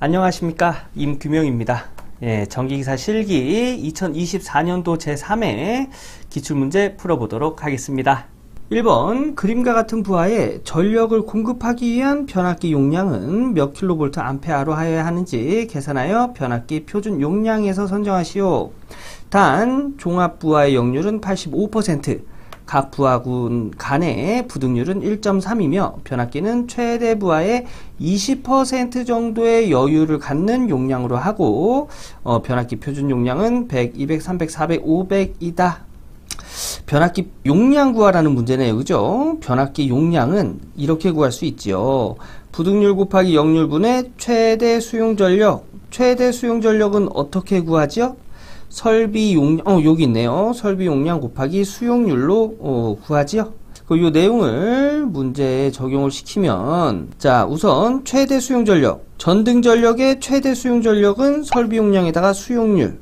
안녕하십니까, 임규명입니다. 전기기사 실기 2024년도 제3회 기출문제 풀어보도록 하겠습니다. 1번, 그림과 같은 부하에 전력을 공급하기 위한 변압기 용량은 몇 킬로볼트 암페어로 하여야 하는지 계산하여 변압기 표준 용량에서 선정하시오. 단, 종합 부하의 역률은 85%, 각 부하군 간의 부등률은 1.3이며 변압기는 최대 부하의 20% 정도의 여유를 갖는 용량으로 하고 변압기 표준 용량은 100, 200, 300, 400, 500이다. 변압기 용량 구하라는 문제네요. 그죠? 변압기 용량은 이렇게 구할 수 있지요. 부등률 곱하기 역률분의 최대 수용 전력. 최대 수용 전력은 어떻게 구하죠? 설비 용량, 여기 있네요. 설비 용량 곱하기 수용률로 구하지요. 이 내용을 문제에 적용을 시키면, 자, 우선 최대 수용 전력. 전등 전력의 최대 수용 전력은 설비 용량에다가 수용률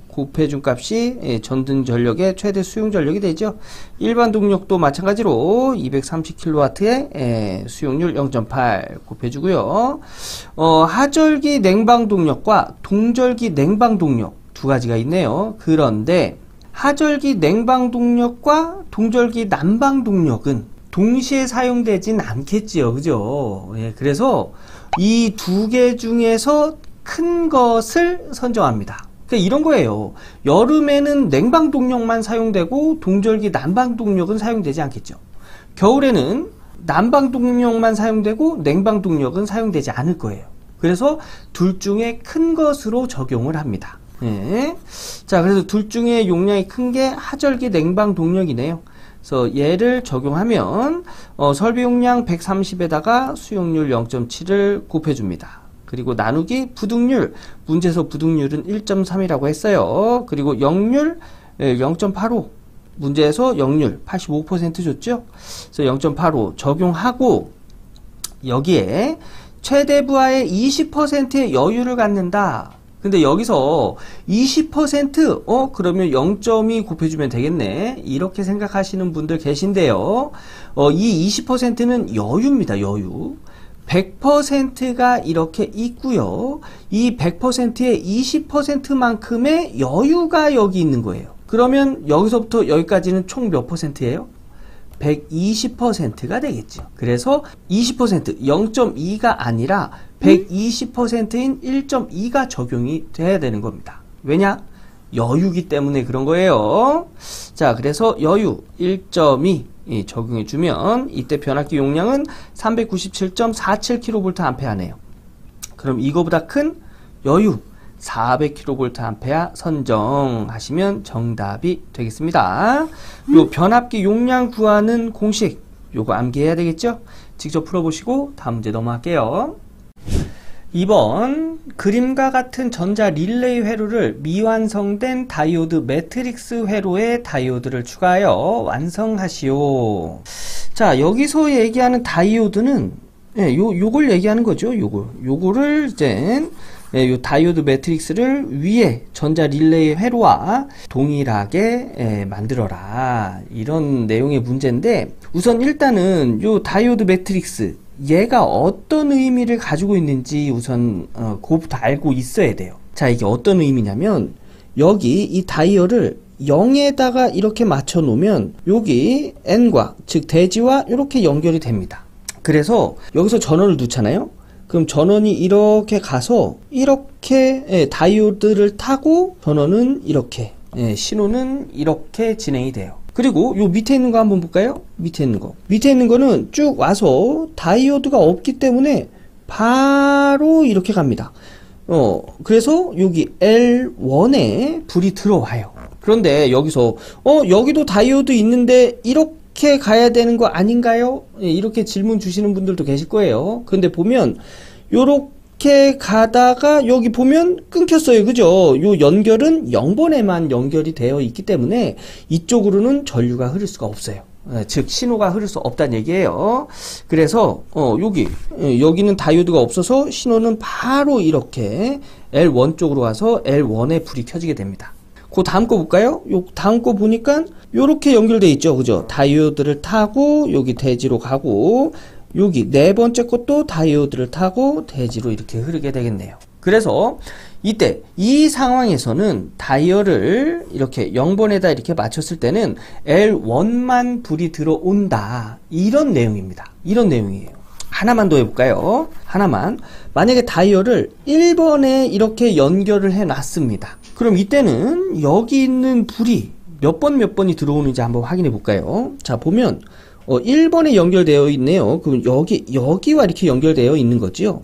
곱해준 값이 전등 전력의 최대 수용 전력이 되죠. 일반 동력도 마찬가지로 230kW의 수용률 0.8 곱해주고요. 하절기 냉방 동력과 동절기 냉방 동력 두 가지가 있네요. 그런데 하절기 냉방 동력과 동절기 난방 동력은 동시에 사용되진 않겠지요. 그죠? 그래서 이 두 개 중에서 큰 것을 선정합니다. 그러니까 이런 거예요. 여름에는 냉방 동력만 사용되고 동절기 난방 동력은 사용되지 않겠죠. 겨울에는 난방 동력만 사용되고 냉방 동력은 사용되지 않을 거예요. 그래서 둘 중에 큰 것으로 적용을 합니다. 자, 그래서 둘 중에 용량이 큰 게 하절기 냉방 동력이네요. 그래서 얘를 적용하면 설비 용량 130에다가 수용률 0.7을 곱해줍니다. 그리고 나누기 부등률, 문제에서 부등률은 1.3이라고 했어요. 그리고 역률 0.85, 문제에서 역률 85% 줬죠. 그래서 0.85 적용하고 여기에 최대 부하의 20%의 여유를 갖는다. 근데 여기서 20% 그러면 0.2 곱해주면 되겠네. 이렇게 생각하시는 분들 계신데요. 이 20%는 여유입니다. 여유. 100%가 이렇게 있고요. 이 100%의 20%만큼의 여유가 여기 있는 거예요. 그러면 여기서부터 여기까지는 총 몇 %예요? 120%가 되겠죠. 그래서 20%, 0.2가 아니라 120%인 1.2가 적용이 돼야 되는 겁니다. 왜냐? 여유기 때문에 그런 거예요. 자, 그래서 여유 1.2 적용해주면 이때 변압기 용량은 397.47kVA네요. 그럼 이거보다 큰 여유 400kVA 선정하시면 정답이 되겠습니다. 요 변압기 용량 구하는 공식 요거 암기해야 되겠죠? 직접 풀어보시고 다음 문제 넘어갈게요. 2번, 그림과 같은 전자 릴레이 회로를 미완성된 다이오드 매트릭스 회로에 다이오드를 추가하여 완성하시오. 자, 여기서 얘기하는 다이오드는 요걸 얘기하는 거죠. 요거를 이제 요 다이오드 매트릭스를 위에 전자 릴레이 회로와 동일하게 만들어라. 이런 내용의 문제인데, 우선 일단은 요 다이오드 매트릭스 얘가 어떤 의미를 가지고 있는지 우선 그것부터 알고 있어야 돼요. 자, 이게 어떤 의미냐면 여기 이 다이얼을 0에다가 이렇게 맞춰 놓으면 여기 N과 즉 대지와 이렇게 연결이 됩니다. 그래서 여기서 전원을 두잖아요. 그럼 전원이 이렇게 가서 이렇게 다이오드를 타고 전원은 이렇게 신호는 이렇게 진행이 돼요. 그리고 요 밑에 있는 거 한번 볼까요? 밑에 있는 거는 쭉 와서 다이오드가 없기 때문에 바로 이렇게 갑니다. 그래서 여기 L1에 불이 들어와요. 그런데 여기서 여기도 다이오드 있는데 이렇게 가야 되는 거 아닌가요? 이렇게 질문 주시는 분들도 계실 거예요. 근데 보면 요렇게 가다가 여기 보면 끊겼어요. 그죠? 요 연결은 0번에만 연결이 되어 있기 때문에 이쪽으로는 전류가 흐를 수가 없어요. 즉 신호가 흐를 수 없다는 얘기예요. 그래서 여기는 다이오드가 없어서 신호는 바로 이렇게 L1 쪽으로 와서 L1에 불이 켜지게 됩니다. 그 다음 거 볼까요? 요 다음 거 보니까 요렇게 연결돼 있죠. 그죠? 다이오드를 타고 여기 대지로 가고 여기 네 번째 것도 다이오드를 타고 대지로 이렇게 흐르게 되겠네요. 그래서 이때 이 상황에서는 다이얼을 이렇게 0번에다 이렇게 맞췄을 때는 L1만 불이 들어온다. 이런 내용입니다. 이런 내용이에요. 하나만 더 해볼까요? 하나만. 만약에 다이얼을 1번에 이렇게 연결을 해 놨습니다. 그럼 이때는 여기 있는 불이 몇 번이 들어오는지 한번 확인해 볼까요? 자, 보면 1번에 연결되어 있네요. 그럼 여기와 이렇게 연결되어 있는 거죠.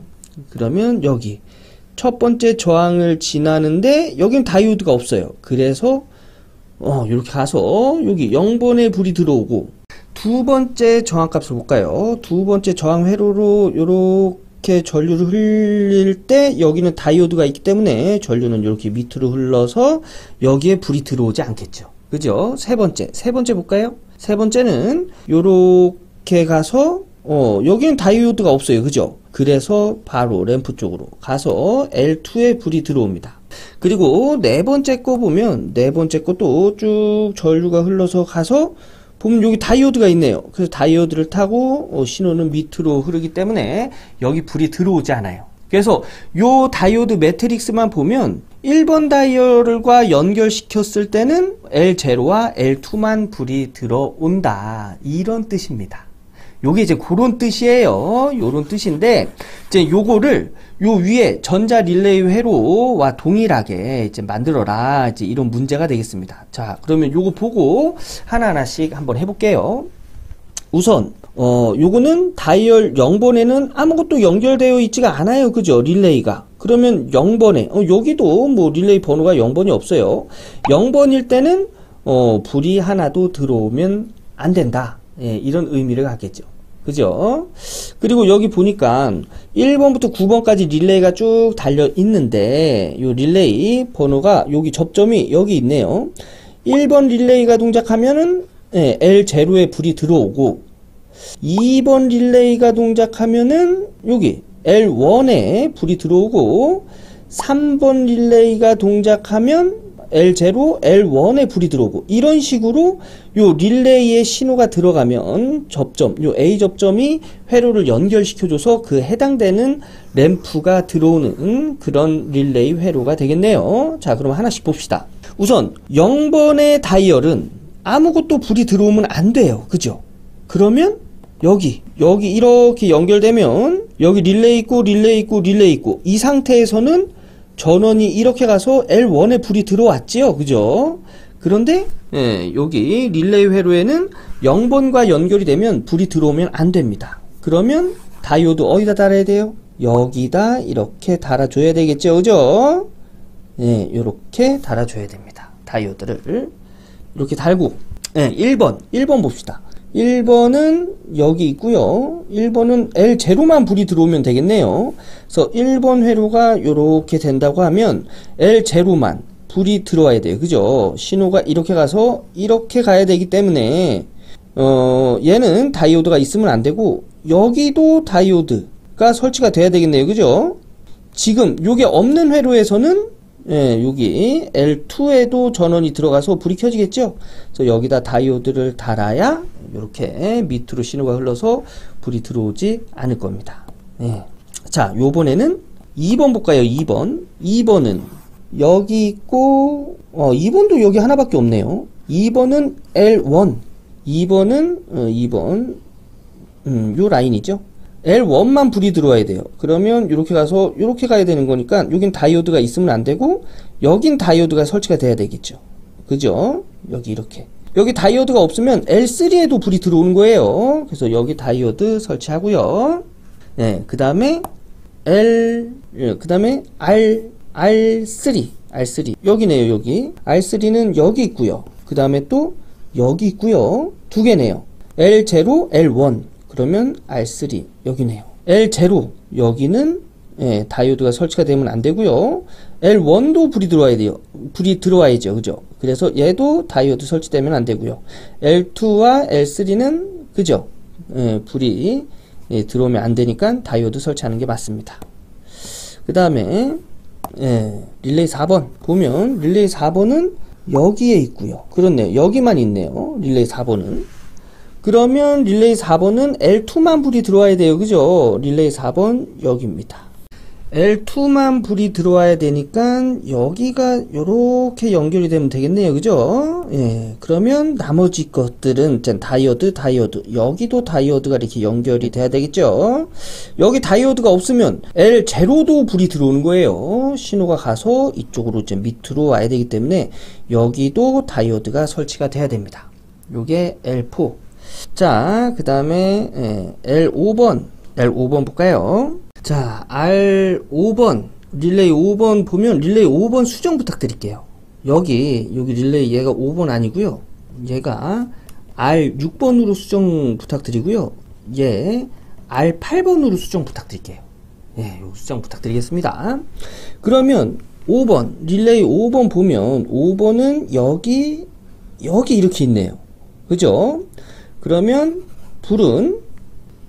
그러면 여기 첫 번째 저항을 지나는데 여긴 다이오드가 없어요. 그래서 이렇게 가서 여기 0번에 불이 들어오고, 두 번째 저항값을 볼까요? 두 번째 저항 회로로 이렇게 전류를 흘릴 때 여기는 다이오드가 있기 때문에 전류는 이렇게 밑으로 흘러서 여기에 불이 들어오지 않겠죠. 그죠? 세 번째 볼까요? 세 번째는 요렇게 가서 여기는 다이오드가 없어요. 그죠? 그래서 바로 램프 쪽으로 가서 L2에 불이 들어옵니다. 그리고 네 번째 거 보면, 네 번째 것도 쭉 전류가 흘러서 가서 보면 여기 다이오드가 있네요. 그래서 다이오드를 타고 신호는 밑으로 흐르기 때문에 여기 불이 들어오지 않아요. 그래서 요 다이오드 매트릭스만 보면 1번 다이얼과 연결시켰을 때는 L0와 L2만 불이 들어온다. 이런 뜻입니다. 요게 이제 그런 뜻이에요. 요런 뜻인데, 이제 요거를 요 위에 전자 릴레이 회로와 동일하게 이제 만들어라. 이제 이런 문제가 되겠습니다. 자, 그러면 요거 보고 하나하나씩 한번 해볼게요. 우선, 요거는 다이얼 0번에는 아무것도 연결되어 있지가 않아요. 그죠? 릴레이가. 그러면 0번에, 여기도 뭐 릴레이 번호가 0번이 없어요. 0번일 때는, 불이 하나도 들어오면 안 된다. 예, 이런 의미를 갖겠죠. 그죠? 그리고 여기 보니까 1번부터 9번까지 릴레이가 쭉 달려 있는데, 요 릴레이 번호가 여기 접점이 여기 있네요. 1번 릴레이가 동작하면은, 예, L0에 불이 들어오고, 2번 릴레이가 동작하면은 여기 L1에 불이 들어오고, 3번 릴레이가 동작하면 L0, L1에 불이 들어오고, 이런 식으로 요 릴레이에 신호가 들어가면 접점, 요 A 접점이 회로를 연결시켜줘서 그 해당되는 램프가 들어오는 그런 릴레이 회로가 되겠네요. 자, 그럼 하나씩 봅시다. 우선 0번의 다이얼은 아무것도 불이 들어오면 안 돼요. 그죠? 그러면 여기 이렇게 연결되면 여기 릴레이 있고 이 상태에서는 전원이 이렇게 가서 L1에 불이 들어왔지요. 그죠? 그런데 예, 여기 릴레이 회로에는 0번과 연결이 되면 불이 들어오면 안 됩니다. 그러면 다이오드 어디다 달아야 돼요? 여기다 이렇게 달아줘야 되겠죠. 그죠? 예, 이렇게 달아줘야 됩니다. 다이오드를 이렇게 달고, 예, 1번 봅시다. 1번은 여기 있고요. 1번은 L0만 불이 들어오면 되겠네요. 그래서 1번 회로가 이렇게 된다고 하면 L0만 불이 들어와야 돼요. 그죠? 신호가 이렇게 가서 이렇게 가야 되기 때문에 얘는 다이오드가 있으면 안 되고, 여기도 다이오드가 설치가 돼야 되겠네요. 그죠? 지금 요게 없는 회로에서는, 예, 여기 L2에도 전원이 들어가서 불이 켜지겠죠? 그래서 여기다 다이오드를 달아야 이렇게 밑으로 신호가 흘러서 불이 들어오지 않을 겁니다. 예. 자, 요번에는 2번 볼까요? 2번은 여기 있고, 2번도 여기 하나밖에 없네요. 2번은 L1, 2번은 요 라인이죠. L1만 불이 들어와야 돼요. 그러면 이렇게 가서 이렇게 가야 되는 거니까 여긴 다이오드가 있으면 안 되고, 여긴 다이오드가 설치가 돼야 되겠죠. 그죠? 여기 이렇게. 여기 다이오드가 없으면 L3에도 불이 들어오는 거예요. 그래서 여기 다이오드 설치하고요. 네, 그 다음에 R3 여기네요. 여기 R3는 여기 있고요. 그 다음에 또 여기 있고요. 두 개네요. L0, L1. 그러면 R3 여기네요. L0 여기는, 예, 다이오드가 설치가 되면 안 되고요. L1도 불이 들어와야 돼요. 불이 들어와야죠. 그죠? 그래서 얘도 다이오드 설치되면 안 되고요. L2와 L3는, 그죠? 예, 불이, 예, 들어오면 안 되니까 다이오드 설치하는 게 맞습니다. 그 다음에, 예, 릴레이 4번 보면 릴레이 4번은 여기에 있고요. 그렇네요. 여기만 있네요. 릴레이 4번은. 그러면 릴레이 4번은 L2만 불이 들어와야 돼요. 그죠? 릴레이 4번 여기입니다. L2만 불이 들어와야 되니까 여기가 요렇게 연결이 되면 되겠네요. 그죠? 예. 그러면 나머지 것들은 다이오드, 여기도 다이오드가 이렇게 연결이 돼야 되겠죠? 여기 다이오드가 없으면 L0도 불이 들어오는 거예요. 신호가 가서 이쪽으로 이제 밑으로 와야 되기 때문에 여기도 다이오드가 설치가 돼야 됩니다. 요게 L4. 자, 그 다음에 L5번 볼까요? 자, R5번 릴레이 5번 보면 릴레이 5번 수정 부탁드릴게요. 여기 릴레이 얘가 5번 아니고요. 얘가 R6번으로 수정 부탁드리고요. 얘 R8번으로 수정 부탁드릴게요. 예, 요 수정 부탁드리겠습니다. 그러면 5번 릴레이 5번 보면 5번은 여기 이렇게 있네요. 그죠? 그러면 불은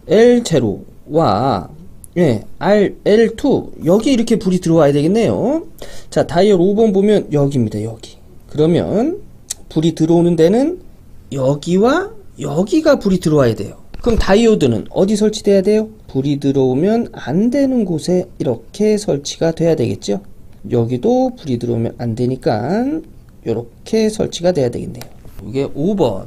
L0와 예, L2 여기 이렇게 불이 들어와야 되겠네요. 자, 다이얼 5번 보면 여기입니다. 여기. 그러면 불이 들어오는 데는 여기와 여기가 불이 들어와야 돼요. 그럼 다이오드는 어디 설치돼야 돼요? 불이 들어오면 안 되는 곳에 이렇게 설치가 돼야 되겠죠. 여기도 불이 들어오면 안 되니까 이렇게 설치가 돼야 되겠네요. 이게 5번.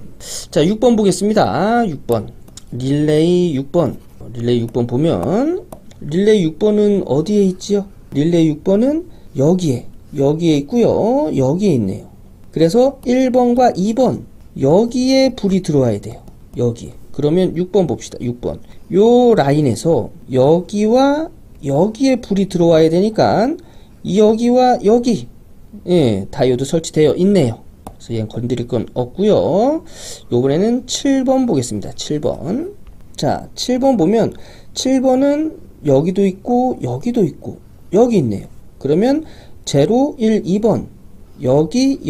자, 6번 보겠습니다. 6번 릴레이 6번 보면 릴레이 6번은 어디에 있지요? 릴레이 6번은 여기에 있고요. 여기에 있네요. 그래서 1번과 2번 여기에 불이 들어와야 돼요. 여기. 그러면 6번 봅시다. 6번. 요 라인에서 여기와 여기에 불이 들어와야 되니까 여기와 여기 예, 다이오드 설치되어 있네요. 그래서 얘는 건드릴 건 없고요. 요번에는 7번 보겠습니다. 7번. 자, 7번 보면 7번은 여기도 있고 여기도 있고 여기 있네요. 그러면 0, 1, 2번 여기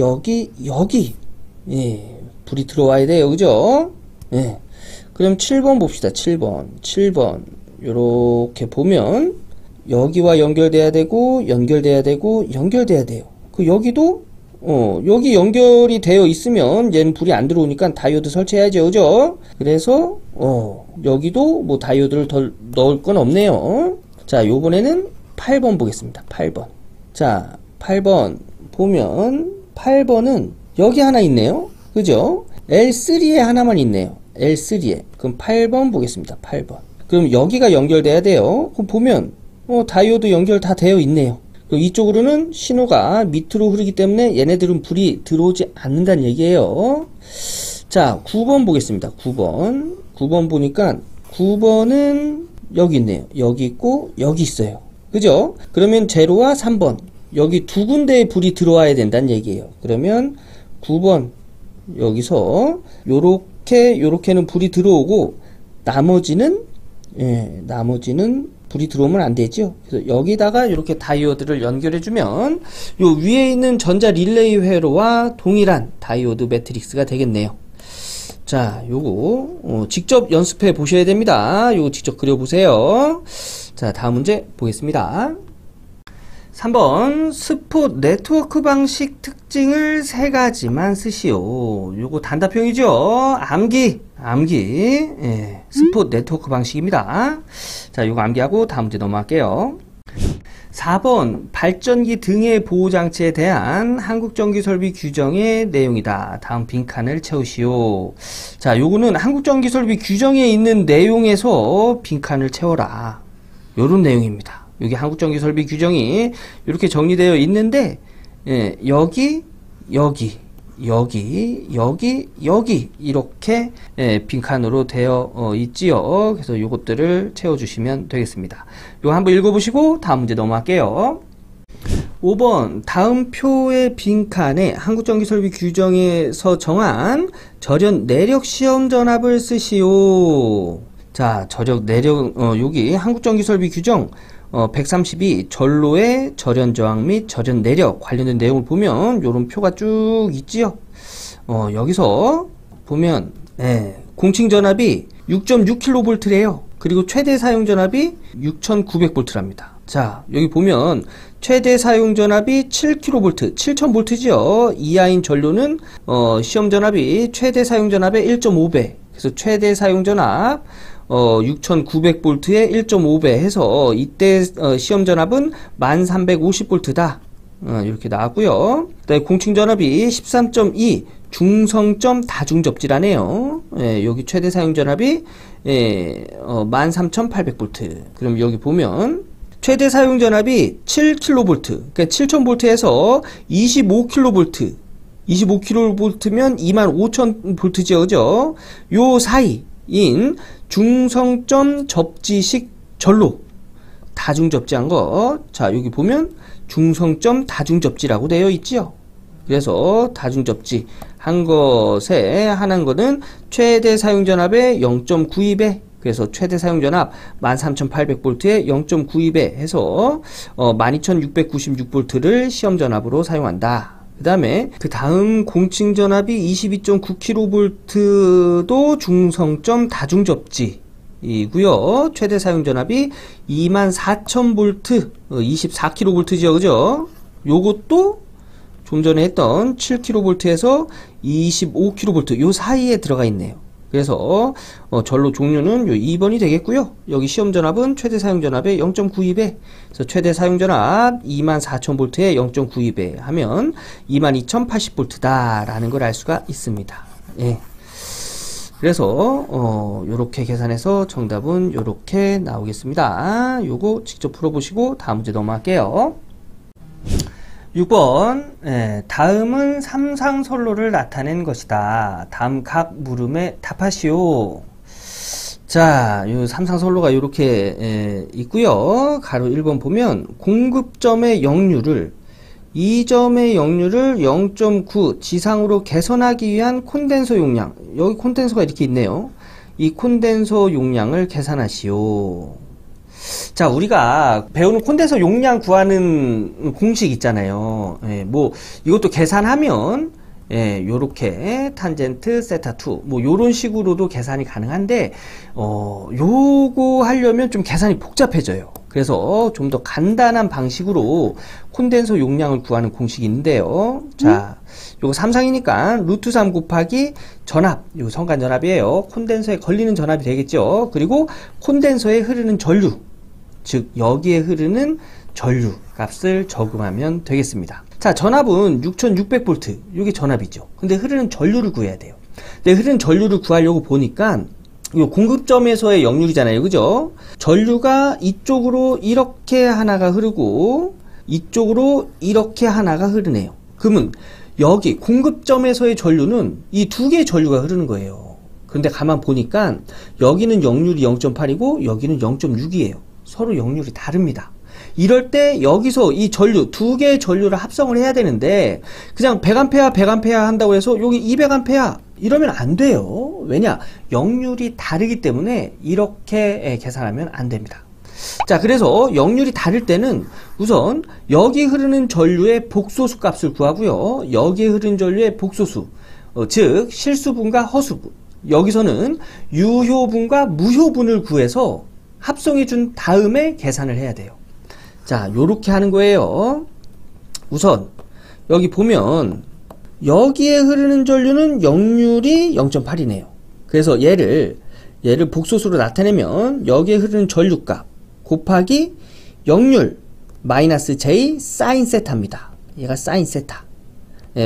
예, 불이 들어와야 돼요. 그죠? 예. 그럼 7번 봅시다. 7번 요렇게 보면 여기와 연결돼야 되고 연결돼야 돼요. 그 여기도 여기 연결이 되어 있으면 얘는 불이 안 들어오니까 다이오드 설치해야죠. 그죠? 그래서 여기도 뭐 다이오드를 더 넣을 건 없네요. 자, 요번에는 8번 보겠습니다. 8번. 자, 8번 보면 8번은 여기 하나 있네요. 그죠? L3에 하나만 있네요. L3에. 그럼 8번 보겠습니다. 8번. 그럼 여기가 연결돼야 돼요. 그럼 보면 다이오드 연결 다 되어 있네요. 이쪽으로는 신호가 밑으로 흐르기 때문에 얘네들은 불이 들어오지 않는다는 얘기예요. 자, 9번 보겠습니다. 9번 보니까 9번은 여기 있네요. 여기 있고 여기 있어요. 그죠? 그러면 0와 3번 여기 두 군데에 불이 들어와야 된다는 얘기예요. 그러면 9번 여기서 요렇게는 불이 들어오고 나머지는 불이 들어오면 안 되죠. 그래서 여기다가 이렇게 다이오드를 연결해주면 요 위에 있는 전자 릴레이 회로와 동일한 다이오드 매트릭스가 되겠네요. 자, 요거 직접 연습해 보셔야 됩니다. 요거 직접 그려보세요. 자, 다음 문제 보겠습니다. 3번 스폿 네트워크 방식 특징을 3가지만 쓰시오. 요거 단답형이죠. 암기 예, 스폿 네트워크 방식입니다. 자, 요거 암기하고 다음 문제 넘어갈게요. 4번 발전기 등의 보호장치에 대한 한국전기설비 규정의 내용이다. 다음 빈칸을 채우시오. 자, 요거는 한국전기설비 규정에 있는 내용에서 빈칸을 채워라. 요런 내용입니다. 여기 한국전기설비 규정이 이렇게 정리되어 있는데 예, 여기 이렇게 예, 빈칸으로 되어 있지요. 그래서 요것들을 채워주시면 되겠습니다. 요거 한번 읽어보시고 다음 문제 넘어갈게요. 5번 다음 표의 빈칸에 한국전기설비 규정에서 정한 절연 내력 시험 전압을 쓰시오. 자, 절연 내력 여기 한국전기설비 규정 132 전로의 절연 저항 및 절연 내력 관련된 내용을 보면 요런 표가 쭉 있지요. 여기서 보면 공칭 전압이 6.6kV래요. 그리고 최대 사용 전압이 6900V랍니다. 자, 여기 보면 최대 사용 전압이 7kV, 7000V죠. 이하인 전로는 시험 전압이 최대 사용 전압의 1.5배, 그래서 최대 사용 전압 6900V에 1.5배 해서 이때 시험 전압은 1350V다. 이렇게 나왔고요. 그다음에 공칭 전압이 13.2 중성점 다중접지라네요. 여기 최대 사용 전압이 13800V. 그럼 여기 보면 최대 사용 전압이 7kV, 그러니까 7000V에서 25kV, 25kV면 25000V죠, 그죠? 요 사이인 중성점 접지식 전로, 다중접지한 거. 자, 여기 보면 중성점 다중접지라고 되어 있지요. 그래서 다중접지 한 것에 하나인 거는 최대 사용전압의 0.92배, 그래서 최대 사용전압 13800V에 0.92배 해서 12696V를 시험전압으로 사용한다. 그 다음 공칭전압이 22.9kV도 중성점 다중접지이고요. 최대 사용전압이 24000V, 24kV죠, 그죠? 요것도 좀 전에 했던 7kV에서 25kV 요 사이에 들어가 있네요. 그래서 전로 종류는 요 2번이 되겠고요. 여기 시험 전압은 최대 사용 전압의 0.92배. 그래서 최대 사용 전압 24000V에 0.92배 하면 22080V다 라는 걸 알 수가 있습니다. 예. 그래서 요렇게 계산해서 정답은 요렇게 나오겠습니다. 요거 직접 풀어보시고 다음 문제 넘어갈게요. 6번, 다음은 삼상선로를 나타낸 것이다. 다음 각 물음에 답하시오. 자, 요 삼상선로가 요렇게 있고요. 가로 1번 보면 공급점의 역류를 2점의 역류를 0.9 지상으로 개선하기 위한 콘덴서 용량, 여기 콘덴서가 이렇게 있네요. 이 콘덴서 용량을 계산하시오. 자, 우리가 배우는 콘덴서 용량 구하는 공식 있잖아요. 뭐 이것도 계산하면 요렇게 탄젠트 세타2 뭐 요런 식으로도 계산이 가능한데 요거 하려면 좀 계산이 복잡해져요. 그래서 좀 더 간단한 방식으로 콘덴서 용량을 구하는 공식이 있는데요. 자, 요거 삼상이니까 루트 3 곱하기 전압, 요거 성간 전압이에요. 콘덴서에 걸리는 전압이 되겠죠. 그리고 콘덴서에 흐르는 전류, 즉 여기에 흐르는 전류 값을 적응하면 되겠습니다. 자, 전압은 6600V, 이게 전압이죠. 근데 흐르는 전류를 구해야 돼요. 근데 흐르는 전류를 구하려고 보니까 이 공급점에서의 역률이잖아요, 그죠? 전류가 이쪽으로 이렇게 하나가 흐르고 이쪽으로 이렇게 하나가 흐르네요. 그러면 여기 공급점에서의 전류는 이 두 개의 전류가 흐르는 거예요. 그런데 가만 보니까 여기는 역률이 0.8이고 여기는 0.6이에요. 서로 역률이 다릅니다. 이럴 때 여기서 이 전류, 두 개의 전류를 합성을 해야 되는데 그냥 100A, 100A 한다고 해서 여기 200A 이러면 안 돼요. 왜냐? 역률이 다르기 때문에 이렇게 계산하면 안 됩니다. 자, 그래서 역률이 다를 때는 우선 여기 흐르는 전류의 복소수 값을 구하고요. 여기에 흐르는 전류의 복소수, 즉 실수분과 허수분, 여기서는 유효분과 무효분을 구해서 합성해 준 다음에 계산을 해야 돼요. 자, 요렇게 하는 거예요. 우선 여기 보면 여기에 흐르는 전류는 역률이 0.8이네요. 그래서 얘를 복소수로 나타내면 여기에 흐르는 전류값 곱하기 역률 마이너스 J 사인 세타입니다. 얘가 사인 세타.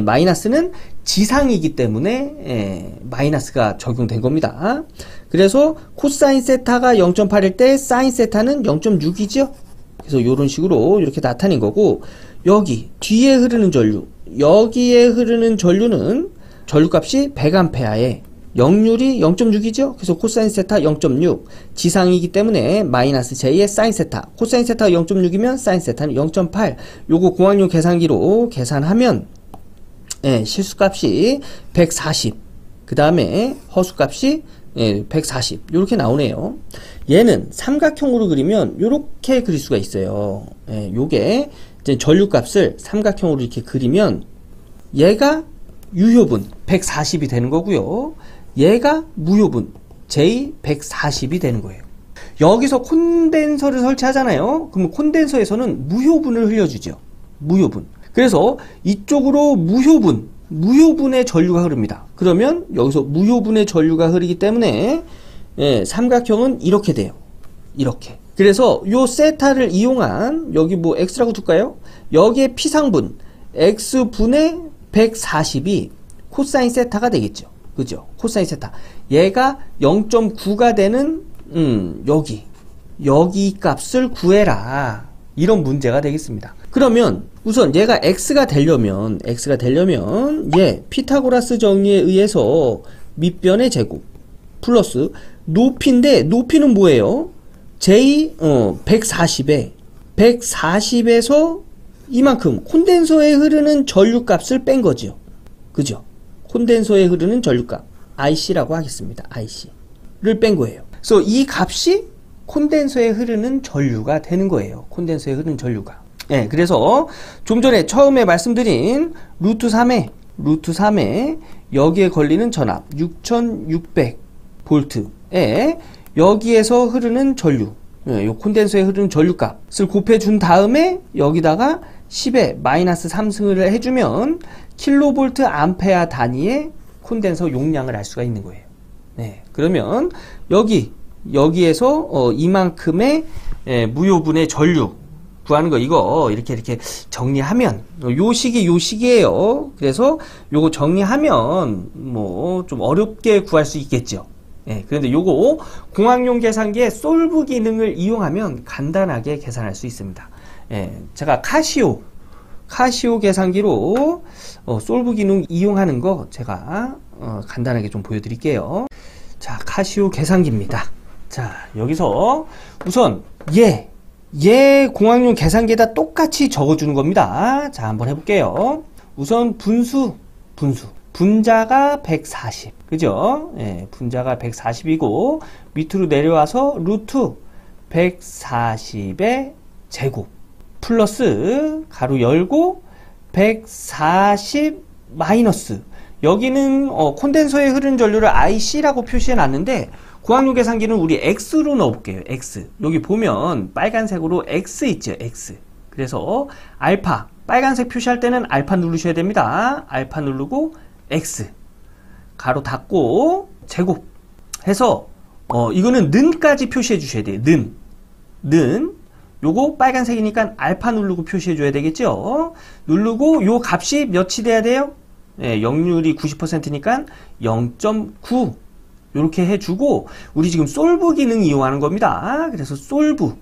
마이너스는 지상이기 때문에 마이너스가 적용된 겁니다. 그래서 코사인 세타가 0.8일 때 사인 세타는 0.6이죠. 그래서 이런 식으로 이렇게 나타낸 거고, 여기 뒤에 흐르는 전류, 여기에 흐르는 전류는 전류값이 100A에 역률이 0.6이죠. 그래서 코사인 세타 0.6, 지상이기 때문에 마이너스 J의 사인 세타, 코사인 세타가 0.6이면 사인 세타는 0.8. 요거 공학용 계산기로 계산하면 실수값이 140, 그 다음에 허수값이 140 이렇게 나오네요. 얘는 삼각형으로 그리면 이렇게 그릴 수가 있어요. 요게 이제 전류값을 삼각형으로 이렇게 그리면 얘가 유효분 140이 되는 거고요. 얘가 무효분 J 140이 되는 거예요. 여기서 콘덴서를 설치하잖아요. 그러면 콘덴서에서는 무효분을 흘려주죠. 무효분. 그래서 이쪽으로 무효분 무효분의 전류가 흐릅니다. 그러면 여기서 무효분의 전류가 흐르기 때문에 삼각형은 이렇게 돼요. 이렇게. 그래서 요 세타를 이용한 여기 뭐 x라고 둘까요? 여기에 피상분 x분의 140이 코사인 세타가 되겠죠. 그죠? 코사인 세타. 얘가 0.9가 되는 여기 값을 구해라. 이런 문제가 되겠습니다. 그러면 우선 얘가 x가 되려면 얘 피타고라스 정리에 의해서 밑변의 제곱 플러스 높이인데 높이는 뭐예요? j 140에서 이만큼 콘덴서에 흐르는 전류값을 뺀 거죠. 그죠? 콘덴서에 흐르는 전류값 IC라고 하겠습니다. IC를 뺀 거예요. 그래서 이 값이 콘덴서에 흐르는 전류가 되는 거예요. 콘덴서에 흐르는 전류가. 예, 그래서 좀 전에 처음에 말씀드린 루트 3에 여기에 걸리는 전압 6600V에 여기에서 흐르는 전류, 요 콘덴서에 흐르는 전류 값을 곱해준 다음에 여기다가 10의 마이너스 3승을 해주면 킬로볼트 암페아 단위의 콘덴서 용량을 알 수가 있는 거예요. 네, 그러면 여기에서 이만큼의 무효분의 전류 구하는 거 이거 이렇게 정리하면 요 식이에요. 그래서 요거 정리하면 뭐 좀 어렵게 구할 수 있겠죠. 예, 그런데 요거 공학용 계산기의 솔브 기능을 이용하면 간단하게 계산할 수 있습니다. 예, 제가 카시오 계산기로 솔브 기능 이용하는 거 제가 간단하게 좀 보여드릴게요. 자, 카시오 계산기입니다. 자, 여기서 우선 얘 공학용 계산기에다 똑같이 적어주는 겁니다. 자, 한번 해볼게요. 우선 분자가 140, 그죠? 예, 분자가 140이고 밑으로 내려와서 루트 140의 제곱 플러스 가로 열고 140 마이너스 여기는 콘덴서에 흐르는 전류를 IC라고 표시해 놨는데 공학용 계산기는 우리 X로 넣어볼게요. X. 여기 보면 빨간색으로 X 있죠. X. 그래서 알파. 빨간색 표시할 때는 알파 누르셔야 됩니다. 알파 누르고 X. 가로 닫고 제곱 해서 이거는 는까지 표시해 주셔야 돼요. 는. 요거 빨간색이니까 알파 누르고 표시해 줘야 되겠죠. 누르고 요 값이 몇이 돼야 돼요? 네, 역률이 90%니까 0.9 이렇게 해주고 우리 지금 솔브 기능 이용하는 겁니다. 그래서 솔브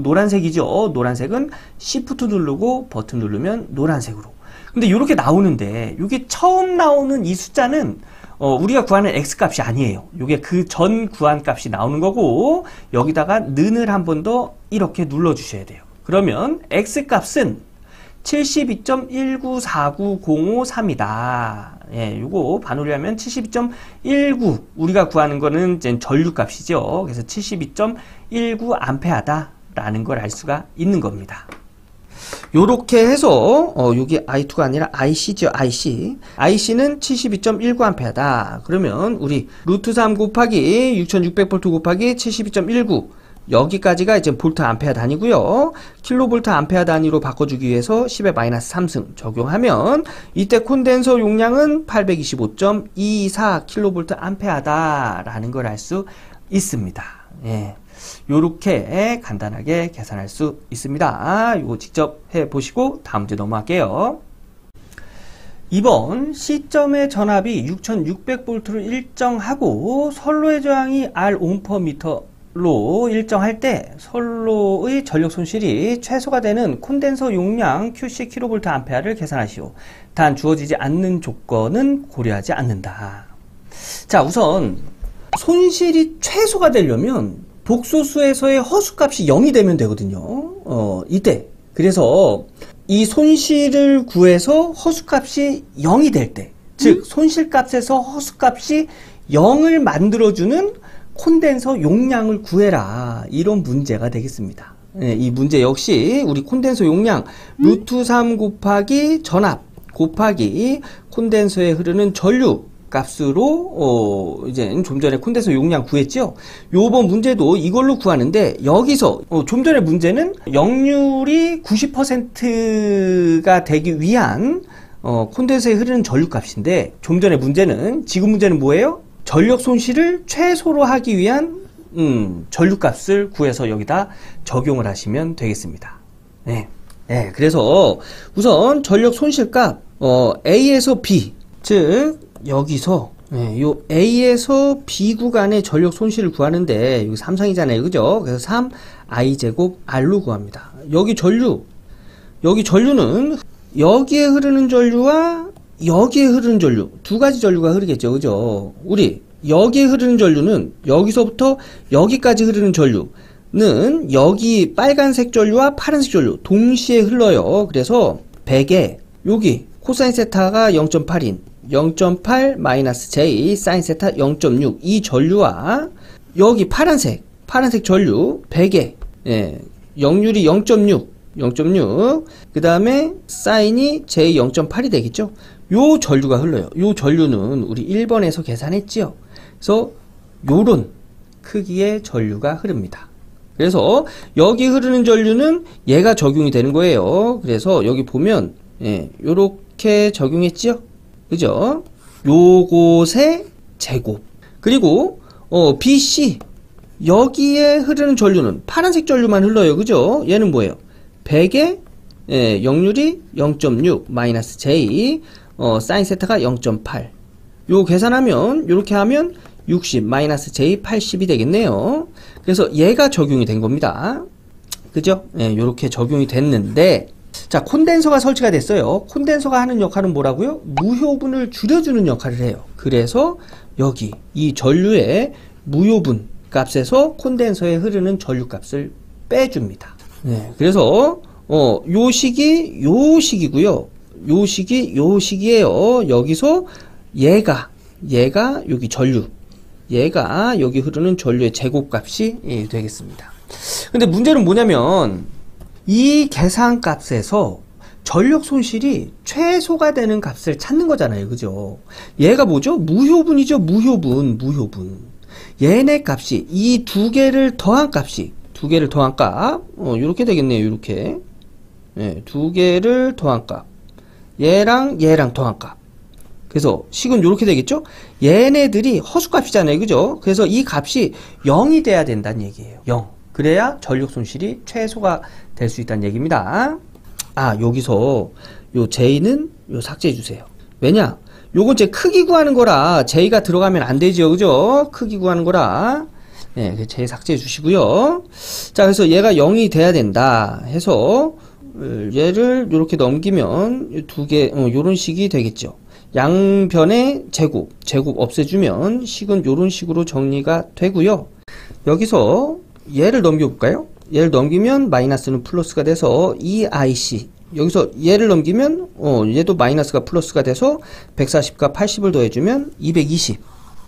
노란색이죠. 노란색은 Shift 누르고 버튼 누르면 노란색으로. 근데 이렇게 나오는데 이게 처음 나오는 이 숫자는 우리가 구하는 x 값이 아니에요. 이게 그 전 구한 값이 나오는 거고 여기다가 는을 한 번 더 이렇게 눌러 주셔야 돼요. 그러면 x 값은 72.1949053이다. 예, 요거 반올리하면 72.19 우리가 구하는 거는 이제 전류 값이죠. 그래서 72.19 암페아다 라는 걸 알 수가 있는 겁니다. 요렇게 해서 여기 I2가 아니라 IC죠. IC는 72.19 암페아다. 그러면 우리 루트 3 곱하기 6600V 곱하기 72.19 여기까지가 이제 볼트 암페아 단위고요. 킬로볼트 암페아 단위로 바꿔주기 위해서 10의 마이너스 3승 적용하면 이때 콘덴서 용량은 825.24 킬로볼트 암페아다 라는 걸 알 수 있습니다. 예. 요렇게 간단하게 계산할 수 있습니다. 이거 직접 해보시고 다음 문제 넘어갈게요. 2번 시점의 전압이 6600V로 일정하고 선로의 저항이 R ohm로 일정할 때 선로의 전력 손실이 최소가 되는 콘덴서 용량 QC kV 암페아를 계산하시오. 단 주어지지 않는 조건은 고려하지 않는다. 자, 우선 손실이 최소가 되려면 복소수에서의 허수값이 0이 되면 되거든요. 이때 그래서 이 손실을 구해서 허수값이 0이 될 때, 즉 손실값에서 허수값이 0을 만들어주는 콘덴서 용량을 구해라. 이런 문제가 되겠습니다. 네, 이 문제 역시 우리 콘덴서 용량 루트 3 곱하기 전압 곱하기 콘덴서에 흐르는 전류 값으로 이제 좀 전에 콘덴서 용량 구했죠. 요번 문제도 이걸로 구하는데 여기서 좀 전에 문제는 역률이 90%가 되기 위한 콘덴서에 흐르는 전류값인데, 좀 전에 문제는, 지금 문제는 뭐예요? 전력 손실을 최소로 하기 위한 전류값을 구해서 여기다 적용을 하시면 되겠습니다. 네. 네, 그래서 우선 전력 손실값 A에서 B, 즉 여기서 요 A에서 B 구간의 전력 손실을 구하는데 여기 삼성이잖아요, 그죠? 그래서 3i제곱 R로 구합니다. 여기 전류는 여기에 흐르는 전류와 여기에 흐르는 전류, 두 가지 전류가 흐르겠죠, 그죠? 우리 여기에 흐르는 전류는 여기서부터 여기까지 흐르는 전류는 여기 빨간색 전류와 파란색 전류 동시에 흘러요. 그래서 100에 여기 코사인 세타가 0.8인 0.8 마이너스 J 사인 세타 0.6 이 전류와 여기 파란색 전류 100에 역률이 0.6 그 다음에 사인이 J 0.8이 되겠죠. 요 전류가 흘러요. 요 전류는 우리 1번에서 계산했지요. 그래서 요런 크기의 전류가 흐릅니다. 그래서 여기 흐르는 전류는 얘가 적용이 되는 거예요. 그래서 여기 보면 요렇게 적용했지요. 그죠? 요곳의 제곱. 그리고 BC 여기에 흐르는 전류는 파란색 전류만 흘러요. 그죠? 얘는 뭐예요? 100에 역률이 0.6 마이너스 J 사인 세타가 0.8 요 계산하면 요렇게 하면 60 마이너스 J 80이 되겠네요. 그래서 얘가 적용이 된 겁니다. 그죠? 요렇게 적용이 됐는데 자, 콘덴서가 설치가 됐어요. 콘덴서가 하는 역할은 뭐라고요? 무효분을 줄여주는 역할을 해요. 그래서 여기 이 전류의 무효분 값에서 콘덴서에 흐르는 전류 값을 빼줍니다. 그래서 요 식이고요. 요 식이에요. 여기서 얘가 여기 전류, 얘가 여기 흐르는 전류의 제곱값이 되겠습니다. 근데 문제는 뭐냐면 이 계산값에서 전력 손실이 최소가 되는 값을 찾는 거잖아요. 그죠? 얘가 뭐죠? 무효분이죠. 무효분. 얘네 값이 이 두 개를 더한 값이 요렇게 되겠네요. 요렇게. 두 개를 더한 값. 얘랑 더한 값. 그래서 식은 요렇게 되겠죠? 얘네들이 허수값이잖아요. 그죠? 그래서 이 값이 0이 돼야 된다는 얘기예요. 0. 그래야 전력 손실이 최소가 될 수 있다는 얘기입니다. 아, 여기서 요 J는 요 삭제해 주세요. 왜냐? 요건 제 크기 구하는 거라 J가 들어가면 안 되죠. 그죠? 크기 구하는 거라. J 삭제해 주시고요. 자, 그래서 얘가 0이 돼야 된다 해서 얘를 요렇게 넘기면 두 개, 요런 식이 되겠죠. 양변의 제곱 없애주면 식은 요런 식으로 정리가 되고요. 여기서 얘를 넘겨볼까요? 얘를 넘기면 마이너스는 플러스가 돼서 2IC 여기서 얘를 넘기면 얘도 마이너스가 플러스가 돼서 140과 80을 더해주면 220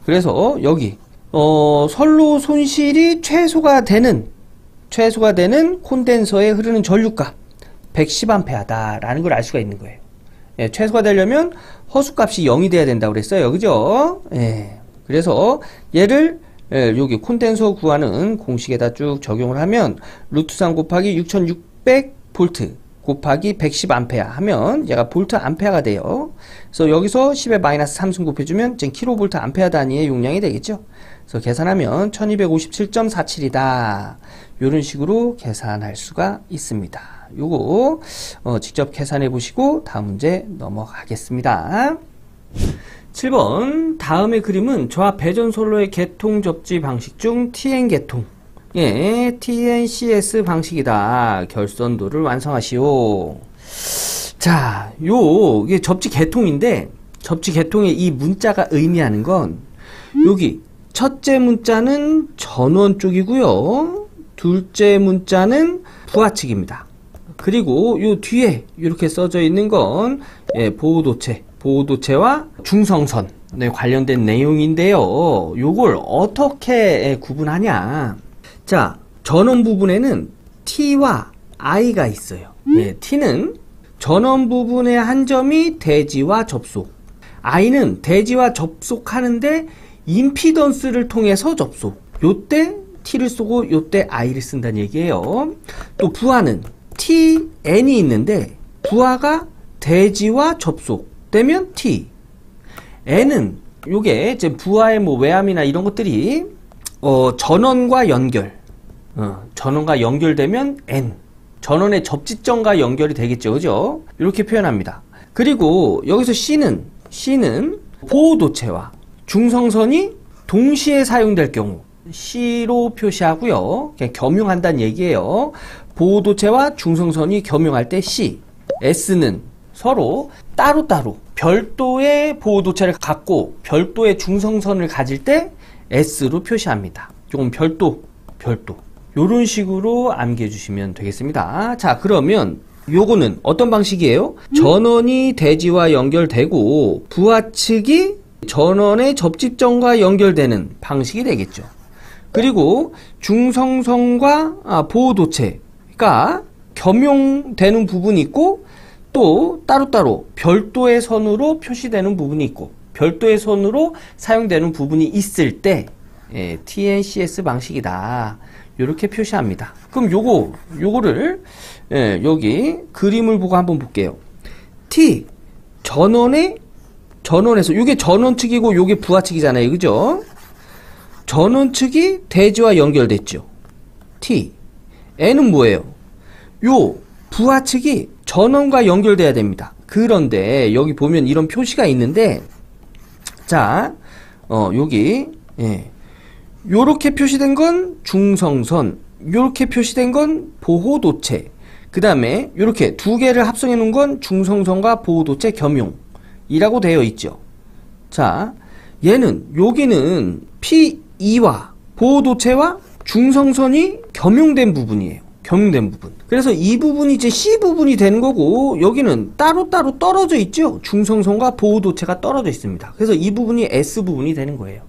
그래서 여기 선로 손실이 최소가 되는 콘덴서에 흐르는 전류값 110A 라는 걸 알 수가 있는 거예요. 최소가 되려면 허수값이 0이 돼야 된다고 그랬어요. 그죠? 그래서 얘를 여기 콘덴서 구하는 공식에다 쭉 적용을 하면 루트 3 곱하기 6600V 곱하기 110A 하면 얘가 볼트 암페어가 돼요. 그래서 여기서 10에 마이너스 3승 곱해주면 지금 킬로볼트 암페어 단위의 용량이 되겠죠. 그래서 계산하면 1257.47이다. 이런 식으로 계산할 수가 있습니다. 요거 직접 계산해 보시고 다음 문제 넘어가겠습니다. 7번 다음의 그림은 저하 배전 선로의 개통 접지 방식 중 TN 개통 TNCS 방식이다. 결선도를 완성하시오. 자, 이게 접지 개통인데 접지 개통의 이 문자가 의미하는 건 여기 첫째 문자는 전원 쪽이고요. 둘째 문자는 부하 측입니다. 그리고 요 뒤에 이렇게 써져 있는 건 보호도체와 중성선 관련된 내용인데요. 요걸 어떻게 구분하냐? 자, 전원 부분에는 T와 I가 있어요. T는 전원 부분의 한 점이 대지와 접속, I는 대지와 접속하는데 임피던스를 통해서 접속. 요때 T를 쓰고 요때 I를 쓴다는 얘기예요. 또 부하는 TN이 있는데 부하가 대지와 접속되면 T. N은 요게 이제 부하의 뭐 외함이나 이런 것들이 전원과 연결. 전원과 연결되면 N. 전원의 접지점과 연결이 되겠죠. 그죠? 이렇게 표현합니다. 그리고 여기서 C는 보호도체와 중성선이 동시에 사용될 경우 C로 표시하고요. 그냥 겸용한다는 얘기예요. 보호도체와 중성선이 겸용할 때 C. S는 서로 따로따로 별도의 보호도체를 갖고 별도의 중성선을 가질 때 S로 표시합니다. 조금 별도. 요런 식으로 암기해 주시면 되겠습니다. 자, 그러면 요거는 어떤 방식이에요? 전원이 대지와 연결되고 부하 측이 전원의 접지점과 연결되는 방식이 되겠죠. 그리고 중성선과 보호도체가 겸용되는 부분이 있고 또 따로따로 별도의 선으로 표시되는 부분이 있고 별도의 선으로 사용되는 부분이 있을 때 TNCS 방식이다. 이렇게 표시합니다. 그럼 요거를 여기 그림을 보고 한번 볼게요. T 전원에서 요게 전원 측이고 요게 부하 측이잖아요. 그죠? 전원 측이 대지와 연결됐죠. T. N은 뭐예요? 요 부하 측이 전원과 연결돼야 됩니다. 그런데 여기 보면 이런 표시가 있는데 자, 여기 요렇게 표시된 건 중성선, 요렇게 표시된 건 보호도체, 그 다음에 요렇게 두 개를 합성해 놓은 건 중성선과 보호도체 겸용이라고 되어 있죠. 자, 여기는 P2와 보호도체와 중성선이 겸용된 부분이에요. 겸용된 부분. 그래서 이 부분이 이제 C 부분이 되는 거고, 여기는 따로따로 떨어져 있죠. 중성선과 보호도체가 떨어져 있습니다. 그래서 이 부분이 S 부분이 되는 거예요.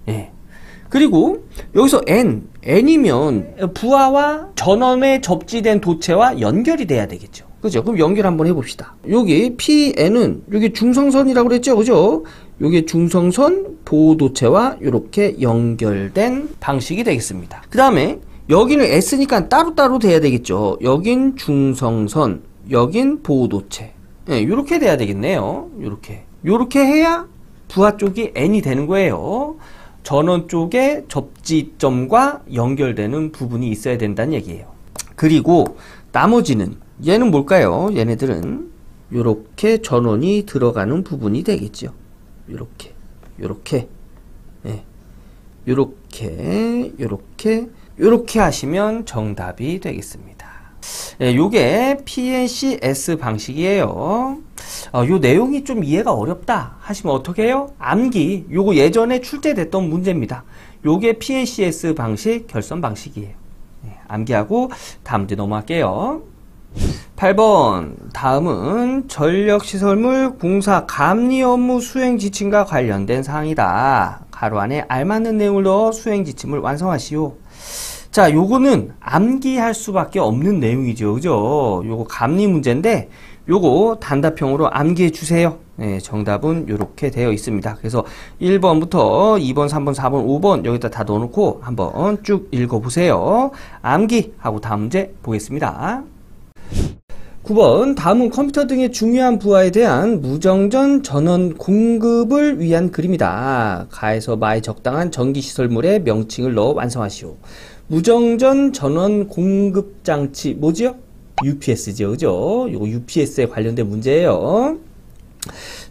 예. 그리고 여기서 N이면 부하와 전원에 접지된 도체와 연결이 돼야 되겠죠. 그죠? 그럼 연결 한번 해봅시다. 여기 PN은 여기 중성선이라고 그랬죠. 그죠? 여기 중성선 보호도체와 이렇게 연결된 방식이 되겠습니다. 그 다음에 여기는 S니까 따로따로 돼야 되겠죠. 여긴 중성선, 여긴 보호도체. 이렇게 돼야 되겠네요. 요렇게 해야 부하 쪽이 N이 되는 거예요. 전원 쪽에 접지점과 연결되는 부분이 있어야 된다는 얘기예요. 그리고 나머지는 얘는 뭘까요? 얘네들은 요렇게 전원이 들어가는 부분이 되겠죠. 요렇게 하시면 정답이 되겠습니다. 요게 PNCS 방식이에요. 요 내용이 좀 이해가 어렵다 하시면 어떻게 해요? 암기, 요거 예전에 출제됐던 문제입니다. 요게 PNCS 방식, 결선 방식이에요. 암기하고 다음 문제 넘어갈게요. 8번, 다음은 전력시설물 공사 감리 업무 수행 지침과 관련된 사항이다. 가로 안에 알맞는 내용을 넣어 수행 지침을 완성하시오. 자, 요거는 암기할 수밖에 없는 내용이죠. 그죠? 요거 감리 문제인데 요거 단답형으로 암기해 주세요. 정답은 요렇게 되어 있습니다. 그래서 1번부터 2번, 3번, 4번, 5번 여기다 다 넣어놓고 한번 쭉 읽어보세요. 암기하고 다음 문제 보겠습니다. 9번, 다음은 컴퓨터 등의 중요한 부하에 대한 무정전 전원 공급을 위한 그림이다. 가에서 마에 적당한 전기시설물의 명칭을 넣어 완성하시오. 무정전 전원 공급 장치 뭐지요? UPS죠. 그죠? 요거 UPS에 관련된 문제예요.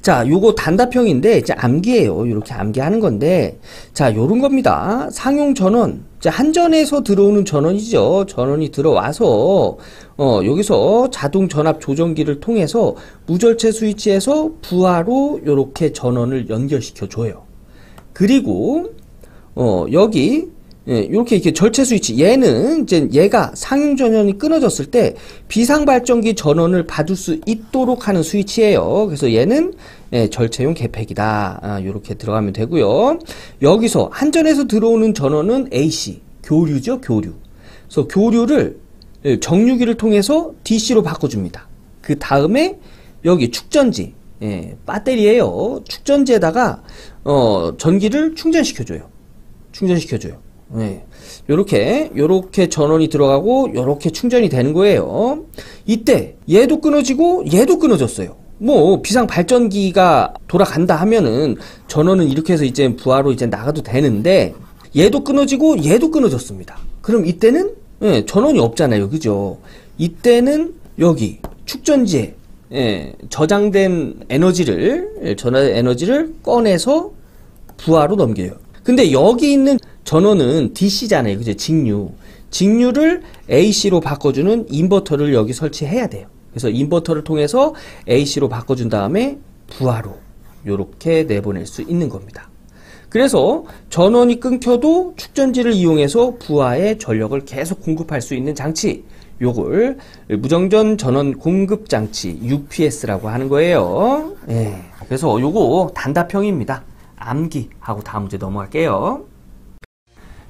자, 요거 단답형인데 이제 암기예요. 이렇게 암기하는 건데, 자, 요런 겁니다. 상용 전원, 이제 한전에서 들어오는 전원이죠. 전원이 들어와서 여기서 자동 전압 조정기를 통해서 무절체 스위치에서 부하로 요렇게 전원을 연결시켜 줘요. 그리고 여기 이렇게 절체 스위치, 얘는 이제 얘가 상용 전원이 끊어졌을 때 비상발전기 전원을 받을 수 있도록 하는 스위치예요. 그래서 얘는 절체용 개폐기다. 이렇게 들어가면 되고요. 여기서 한전에서 들어오는 전원은 AC, 교류죠, 교류. 그래서 교류를 정류기를 통해서 DC로 바꿔줍니다. 그 다음에 여기 축전지, 배터리예요. 축전지에다가 전기를 충전시켜줘요. 네. 요렇게 전원이 들어가고 요렇게 충전이 되는 거예요. 이때 얘도 끊어지고 얘도 끊어졌어요. 뭐 비상 발전기가 돌아간다 하면은 전원은 이렇게 해서 이제 부하로 이제 나가도 되는데 얘도 끊어지고 얘도 끊어졌습니다. 그럼 이때는 전원이 없잖아요. 그죠? 이때는 여기 축전지에 저장된 전원 에너지를 꺼내서 부하로 넘겨요. 근데 여기 있는 전원은 DC잖아요. 그죠? 직류를 AC로 바꿔주는 인버터를 여기 설치해야 돼요. 그래서 인버터를 통해서 AC로 바꿔준 다음에 부하로 요렇게 내보낼 수 있는 겁니다. 그래서 전원이 끊겨도 축전지를 이용해서 부하에 전력을 계속 공급할 수 있는 장치, 요걸 무정전 전원 공급 장치 UPS라고 하는 거예요. 그래서 요거 단답형입니다. 암기하고 다음 문제 넘어갈게요.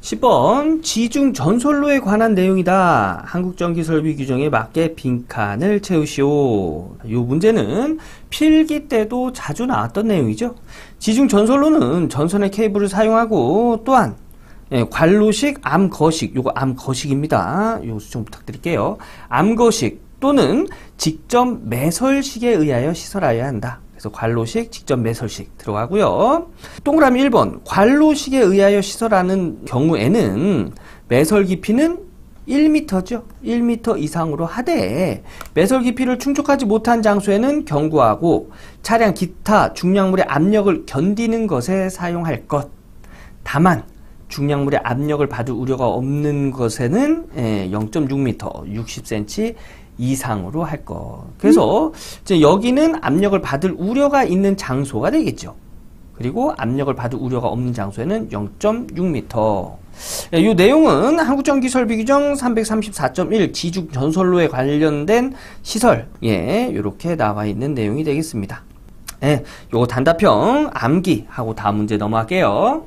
10번 지중 전선로에 관한 내용이다. 한국전기설비 규정에 맞게 빈칸을 채우시오. 이 문제는 필기 때도 자주 나왔던 내용이죠. 지중 전선로는 전선의 케이블을 사용하고 또한 관로식, 암거식, 요거 암거식입니다. 요 수정 부탁드릴게요. 암거식 또는 직접 매설식에 의하여 시설하여야 한다. 그래서 관로식, 직접 매설식 들어가고요. 동그라미 1번 관로식에 의하여 시설하는 경우에는 매설 깊이는 1m죠. 1m 이상으로 하되 매설 깊이를 충족하지 못한 장소에는 경고하고 차량 기타 중량물의 압력을 견디는 것에 사용할 것. 다만 중량물의 압력을 받을 우려가 없는 것에는 0.6m, 60cm 이상으로 할 것. 그래서 이제 여기는 압력을 받을 우려가 있는 장소가 되겠죠. 그리고 압력을 받을 우려가 없는 장소에는 0.6m. 이 내용은 한국전기설비규정 334.1 지중 전선로에 관련된 시설, 이렇게 나와 있는 내용이 되겠습니다. 요거 단답형 암기하고 다음 문제 넘어갈게요.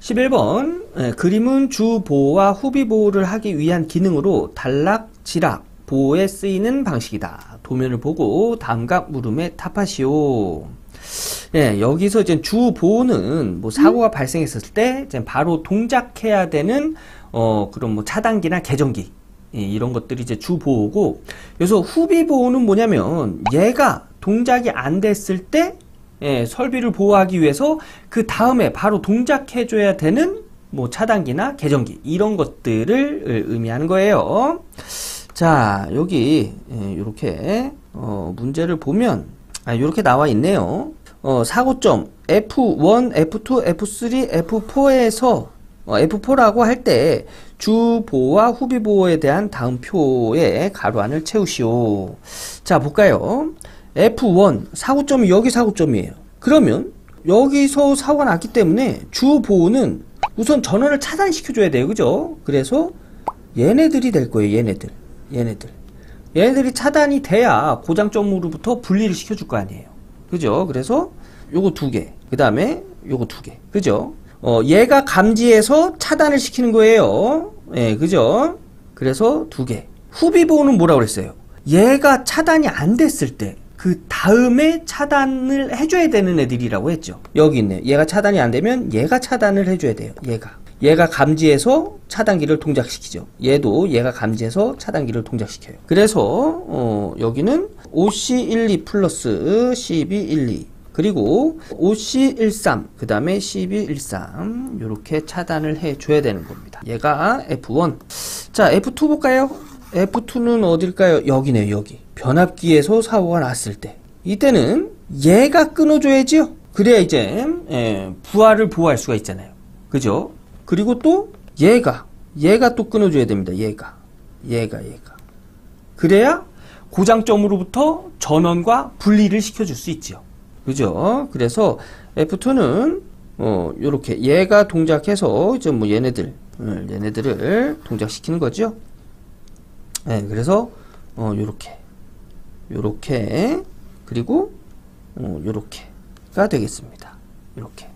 11번 그림은 주 보호와 후비 보호를 하기 위한 기능으로 단락, 지락, 보호에 쓰이는 방식이다. 도면을 보고 다음과 물음에 답하시오. 여기서 이제 주 보호는 뭐 사고가 발생했을 때 이제 바로 동작해야 되는 그런 뭐 차단기나 개전기 이런 것들이 이제 주 보호고, 여기서 후비 보호는 뭐냐면 얘가 동작이 안 됐을 때 설비를 보호하기 위해서 그 다음에 바로 동작해줘야 되는 뭐 차단기나 개전기 이런 것들을 의미하는 거예요. 자, 여기 이렇게 문제를 보면 이렇게 나와 있네요. 사고점 F1, F2, F3, F4에서 F4라고 할 때 주보호와 후비보호에 대한 다음 표에 가로 안을 채우시오. 자, 볼까요? F1 사고점이 여기 사고점이에요. 그러면 여기서 사고가 났기 때문에 주보호는 우선 전원을 차단시켜줘야 돼요. 그죠? 그래서 얘네들이 될 거예요. 얘네들이 차단이 돼야 고장점으로부터 분리를 시켜줄 거 아니에요. 그죠? 그래서 요거 2개, 그 다음에 요거 2개. 그죠? 얘가 감지해서 차단을 시키는 거예요. 그죠? 그래서 2개. 후비보호는 뭐라고 그랬어요? 얘가 차단이 안 됐을 때 그 다음에 차단을 해줘야 되는 애들이라고 했죠. 여기 있네. 얘가 차단이 안 되면 얘가 차단을 해줘야 돼요. 얘가 감지해서 차단기를 동작시키죠. 얘가 감지해서 차단기를 동작시켜요. 그래서 여기는 OC12 플러스 CB12 그리고 OC13 그 다음에 CB13 이렇게 차단을 해줘야 되는 겁니다. 얘가 F1. 자, F2 볼까요? F2는 어딜까요? 여기네요. 여기 변압기에서 사고가 났을 때 이때는 얘가 끊어줘야지요. 그래야 이제 부하를 보호할 수가 있잖아요. 그죠? 그리고 또 얘가 또 끊어줘야 됩니다. 얘가 그래야 고장점으로부터 전원과 분리를 시켜줄 수 있죠. 그죠? 그래서 F2는 요렇게 얘가 동작해서 이제 뭐 얘네들을 동작시키는 거죠. 그래서 요렇게 그리고 요렇게가 되겠습니다. 이렇게.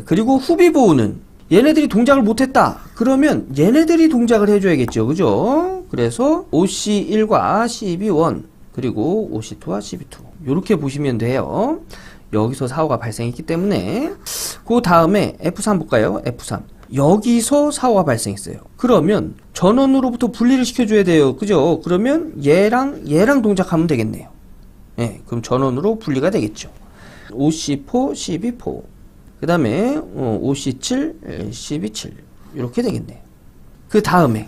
그리고 후비보호는 얘네들이 동작을 못했다. 그러면 얘네들이 동작을 해줘야겠죠. 그죠? 그래서 OC1과 CB1 그리고 OC2와 CB2 이렇게 보시면 돼요. 여기서 사고가 발생했기 때문에 그 다음에 F3 볼까요? F3. 여기서 사고가 발생했어요. 그러면 전원으로부터 분리를 시켜줘야 돼요. 그죠? 그러면 얘랑 동작하면 되겠네요. 예, 그럼 전원으로 분리가 되겠죠. OC4, CB4. 그 다음에 OC7, CB7. 이렇게 되겠네요. 그 다음에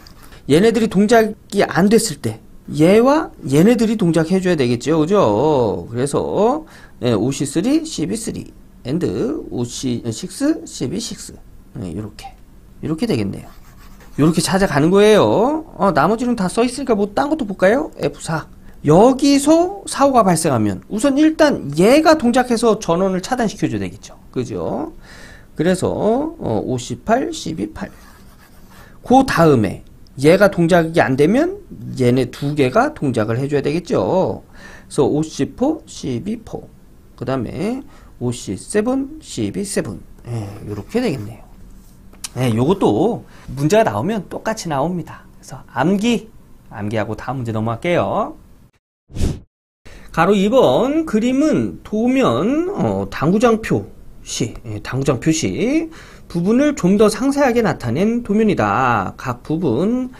얘네들이 동작이 안 됐을 때 얘와 얘네들이 동작해줘야 되겠죠. 그죠? 그래서 OC3, CB3 and OC6, CB6 이렇게 되겠네요. 이렇게 찾아가는 거예요. 나머지는 다 써있으니까 뭐 딴 것도 볼까요? F4. 여기서 사고가 발생하면 우선 일단 얘가 동작해서 전원을 차단시켜줘야 되겠죠. 그죠? 그래서 OC8, CB8. 그 다음에 얘가 동작이 안 되면 얘네 두 개가 동작을 해줘야 되겠죠. 그래서 OC4, CB4. 그 다음에 OC7, CB7. 이렇게 되겠네요. 요것도 문제가 나오면 똑같이 나옵니다. 그래서 암기하고 다음 문제 넘어갈게요. 가로 2번 그림은 도면 당구장 표시 부분을 좀 더 상세하게 나타낸 도면이다. 각 부분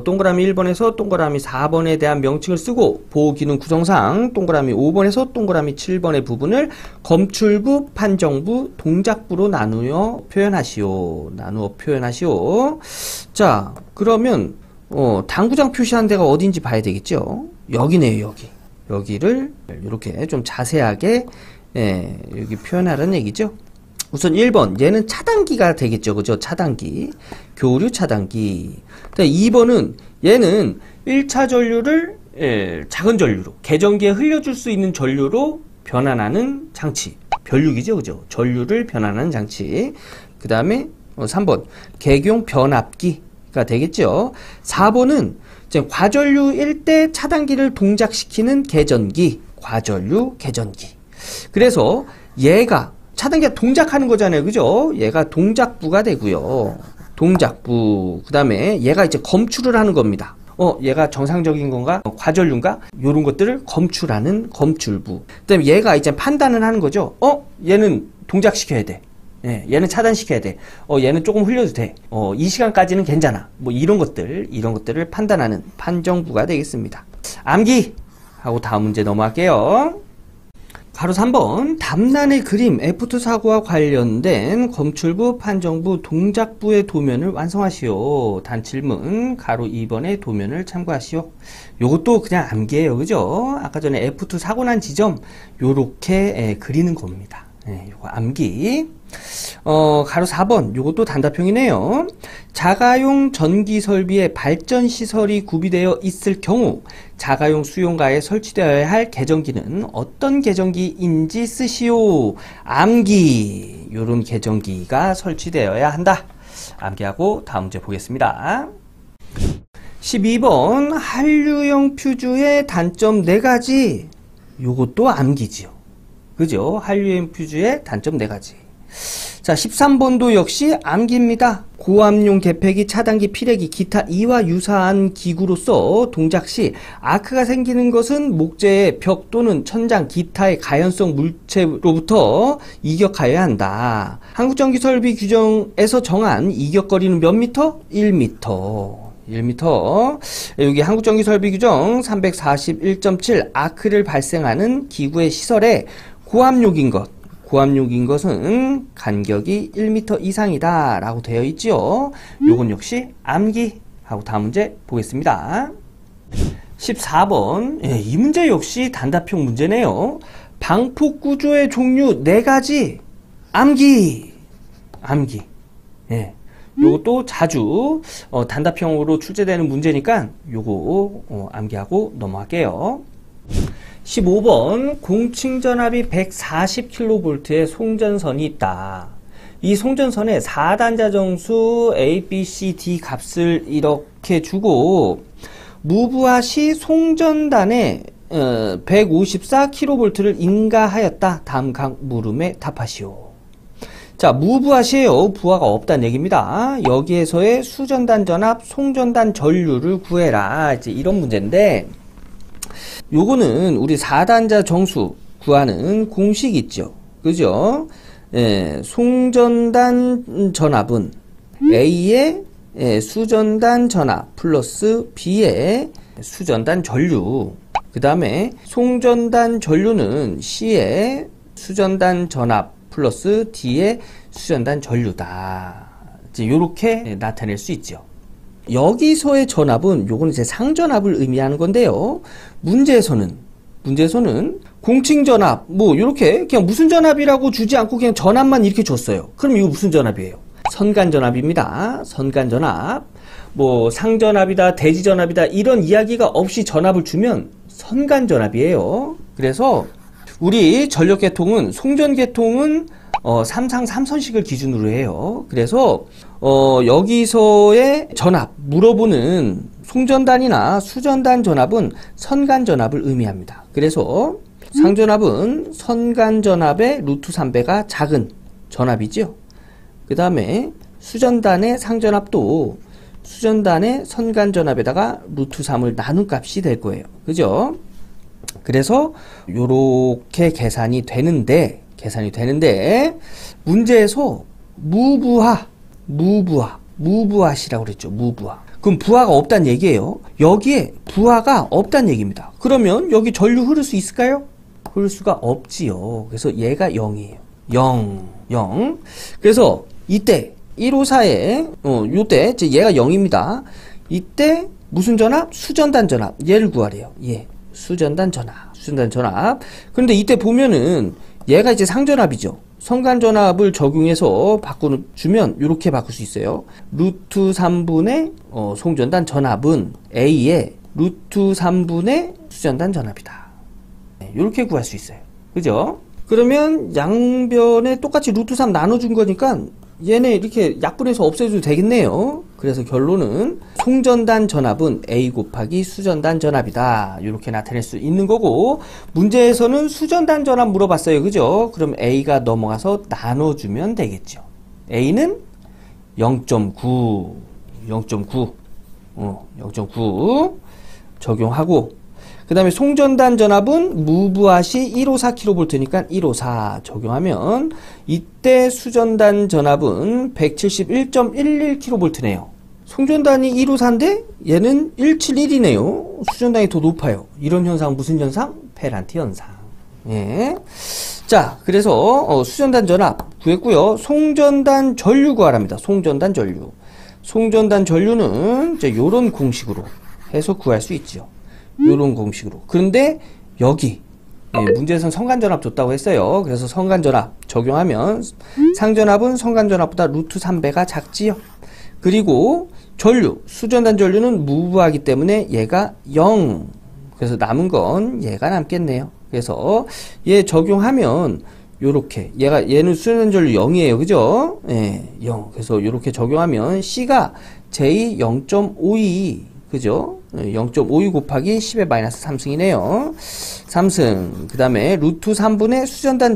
동그라미 1번에서 동그라미 4번에 대한 명칭을 쓰고 보호기능 구성상 동그라미 5번에서 동그라미 7번의 부분을 검출부, 판정부, 동작부로 나누어 표현하시오. 자, 그러면 당구장 표시한 데가 어딘지 봐야 되겠죠. 여기네요. 여기를 이렇게 좀 자세하게 여기 표현하라는 얘기죠. 우선 1번 얘는 차단기가 되겠죠. 그죠? 차단기. 교류 차단기. 2번은 얘는 1차 전류를 작은 전류로 계전기에 흘려줄 수 있는 전류로 변환하는 장치. 변류기죠. 그죠? 전류를 변환하는 장치. 그 다음에 3번 계경 변압기가 되겠죠. 4번은 과전류일 때 차단기를 동작시키는 계전기. 과전류 계전기. 그래서 얘가 차단기가 동작하는 거잖아요. 그죠? 얘가 동작부가 되고요. 동작부. 그 다음에 얘가 이제 검출을 하는 겁니다. 얘가 정상적인 건가? 과전류인가? 요런 것들을 검출하는 검출부. 그 다음에 얘가 이제 판단을 하는 거죠. 얘는 동작시켜야 돼. 얘는 차단시켜야 돼. 얘는 조금 흘려도 돼. 이 시간까지는 괜찮아. 뭐 이런 것들을 판단하는 판정부가 되겠습니다. 암기하고 다음 문제 넘어갈게요. 가로 3번 담난의 그림 F2 사고와 관련된 검출부, 판정부, 동작부의 도면을 완성하시오. 단질문 가로 2번의 도면을 참고하시오. 요것도 그냥 암기예요. 그죠? 아까 전에 F2 사고 난 지점 요렇게 그리는 겁니다. 요거 암기. 가로 4번 요것도 단답형이네요. 자가용 전기설비에 발전시설이 구비되어 있을 경우 자가용 수용가에 설치되어야 할 계전기는 어떤 계전기인지 쓰시오. 암기. 요런 계전기가 설치되어야 한다. 암기하고 다음 문제 보겠습니다. 12번 한류형 퓨즈의 단점 4가지. 요것도 암기지요. 그죠? 한류형 퓨즈의 단점 4가지. 자, 13번도 역시 암기입니다. 고압용 개폐기, 차단기, 피례기, 기타 이와 유사한 기구로서 동작 시 아크가 생기는 것은 목재의 벽 또는 천장, 기타의 가연성 물체로부터 이격하여야 한다. 한국전기설비 규정에서 정한 이격거리는 몇 미터? 1미터. 1m. 여기 한국전기설비규정 341.7 아크를 발생하는 기구의 시설에 고압용인 것은 간격이 1m 이상이다 라고 되어 있지요. 요건 역시 암기하고 다음 문제 보겠습니다. 14번. 이 문제 역시 단답형 문제네요. 방폭 구조의 종류 4가지. 암기. 요것도 자주 단답형으로 출제되는 문제니까 요거 암기하고 넘어갈게요. 15번 공층전압이 140kV의 송전선이 있다. 이 송전선에 4단자 정수 A, B, C, D 값을 이렇게 주고 무브화 시 송전단에 154kV를 인가하였다. 다음 각 물음에 답하시오. 자, 무브화 시에요. 부하가 없다는 얘기입니다. 여기에서의 수전단 전압, 송전단 전류를 구해라. 이제 이런 문제인데 요거는 우리 4단자 정수 구하는 공식 있죠. 그죠? 송전단 전압은 A의 수전단 전압 플러스 B의 수전단 전류, 그 다음에 송전단 전류는 C의 수전단 전압 플러스 D의 수전단 전류다. 이제 이렇게 나타낼 수 있죠. 여기서의 전압은 요건 이제 상전압을 의미하는 건데요. 문제에서는 공칭 전압 뭐 이렇게 그냥 무슨 전압이라고 주지 않고 그냥 전압만 이렇게 줬어요. 그럼 이거 무슨 전압이에요? 선간 전압입니다. 선간 전압. 뭐 상전압이다, 대지전압이다 이런 이야기가 없이 전압을 주면 선간 전압이에요. 그래서 우리 전력계통은 송전계통은 삼상 3선식을 기준으로 해요. 그래서 여기서의 전압 물어보는 송전단이나 수전단 전압은 선간 전압을 의미합니다. 그래서 상전압은 선간 전압의 루트 3배가 작은 전압이죠. 그 다음에 수전단의 상전압도 수전단의 선간 전압에다가 루트 3을 나눈 값이 될 거예요. 그죠? 그래서 요렇게 계산이 되는데 문제에서 무부하시라고 그랬죠. 무부하. 그럼 부하가 없단 얘기예요. 여기에 부하가 없단 얘기입니다. 그러면 여기 전류 흐를 수 있을까요? 흐를 수가 없지요. 그래서 얘가 0이에요. 0. 그래서 이때 154에 요때 얘가 0입니다. 이때 무슨 전압? 수전단 전압. 얘를 구하래요. 수전단 전압. 그런데 이때 보면은 얘가 이제 상전압이죠. 선간 전압을 적용해서 바꿔주면 이렇게 바꿀 수 있어요. 루트 3분의 송전단 전압은 A의 루트 3분의 수전단 전압이다. 이렇게 구할 수 있어요. 그죠? 그러면 양변에 똑같이 루트 3 나눠준 거니까 얘네 이렇게 약분해서 없애줘도 되겠네요. 그래서 결론은 송전단 전압은 A 곱하기 수전단 전압이다. 이렇게 나타낼 수 있는 거고, 문제에서는 수전단 전압 물어봤어요. 그죠? 그럼 A가 넘어가서 나눠주면 되겠죠. A는 0.9 적용하고, 그 다음에 송전단 전압은 무부하시 154kV니까 154 적용하면 이때 수전단 전압은 171.11kV네요. 송전단이 154인데 얘는 171이네요. 수전단이 더 높아요. 이런 현상 무슨 현상? 페란티 현상. 자, 그래서 수전단 전압 구했고요. 송전단 전류 구하랍니다. 송전단 전류는 이제 요런 공식으로 해서 구할 수 있죠. 요런 공식으로. 그런데 여기 문제에서는 선간전압 줬다고 했어요. 그래서 선간전압 적용하면 상전압은 선간전압보다 루트 3배가 작지요. 그리고 전류, 수전단 전류는 무부하기 때문에 얘가 0. 그래서 남은 건 얘가 남겠네요. 그래서 얘 적용하면 요렇게 얘는 수전단 전류 0이에요. 그죠? 0. 그래서 요렇게 적용하면 C가 J 0.52 그죠? 0.52 곱하기 10의 마이너스 3승이네요. 3승. 그 다음에 루트 3분의 수전단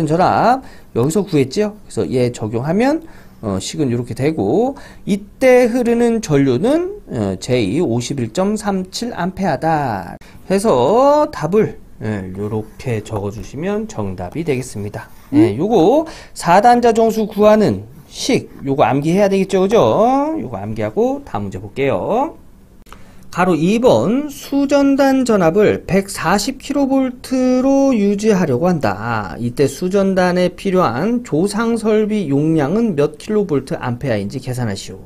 전압 여기서 구했죠? 그래서 얘 적용하면 식은 이렇게 되고, 이때 흐르는 전류는 J 51.37A다 해서 답을 요렇게 적어주시면 정답이 되겠습니다. 요거 4단자 정수 구하는 식 요거 암기해야 되겠죠? 그죠? 요거 암기하고 다음 문제 볼게요. 가로 2번 수전단 전압을 140kV로 유지하려고 한다. 이때 수전단에 필요한 조상 설비 용량은 몇 kVA인지 계산하시오.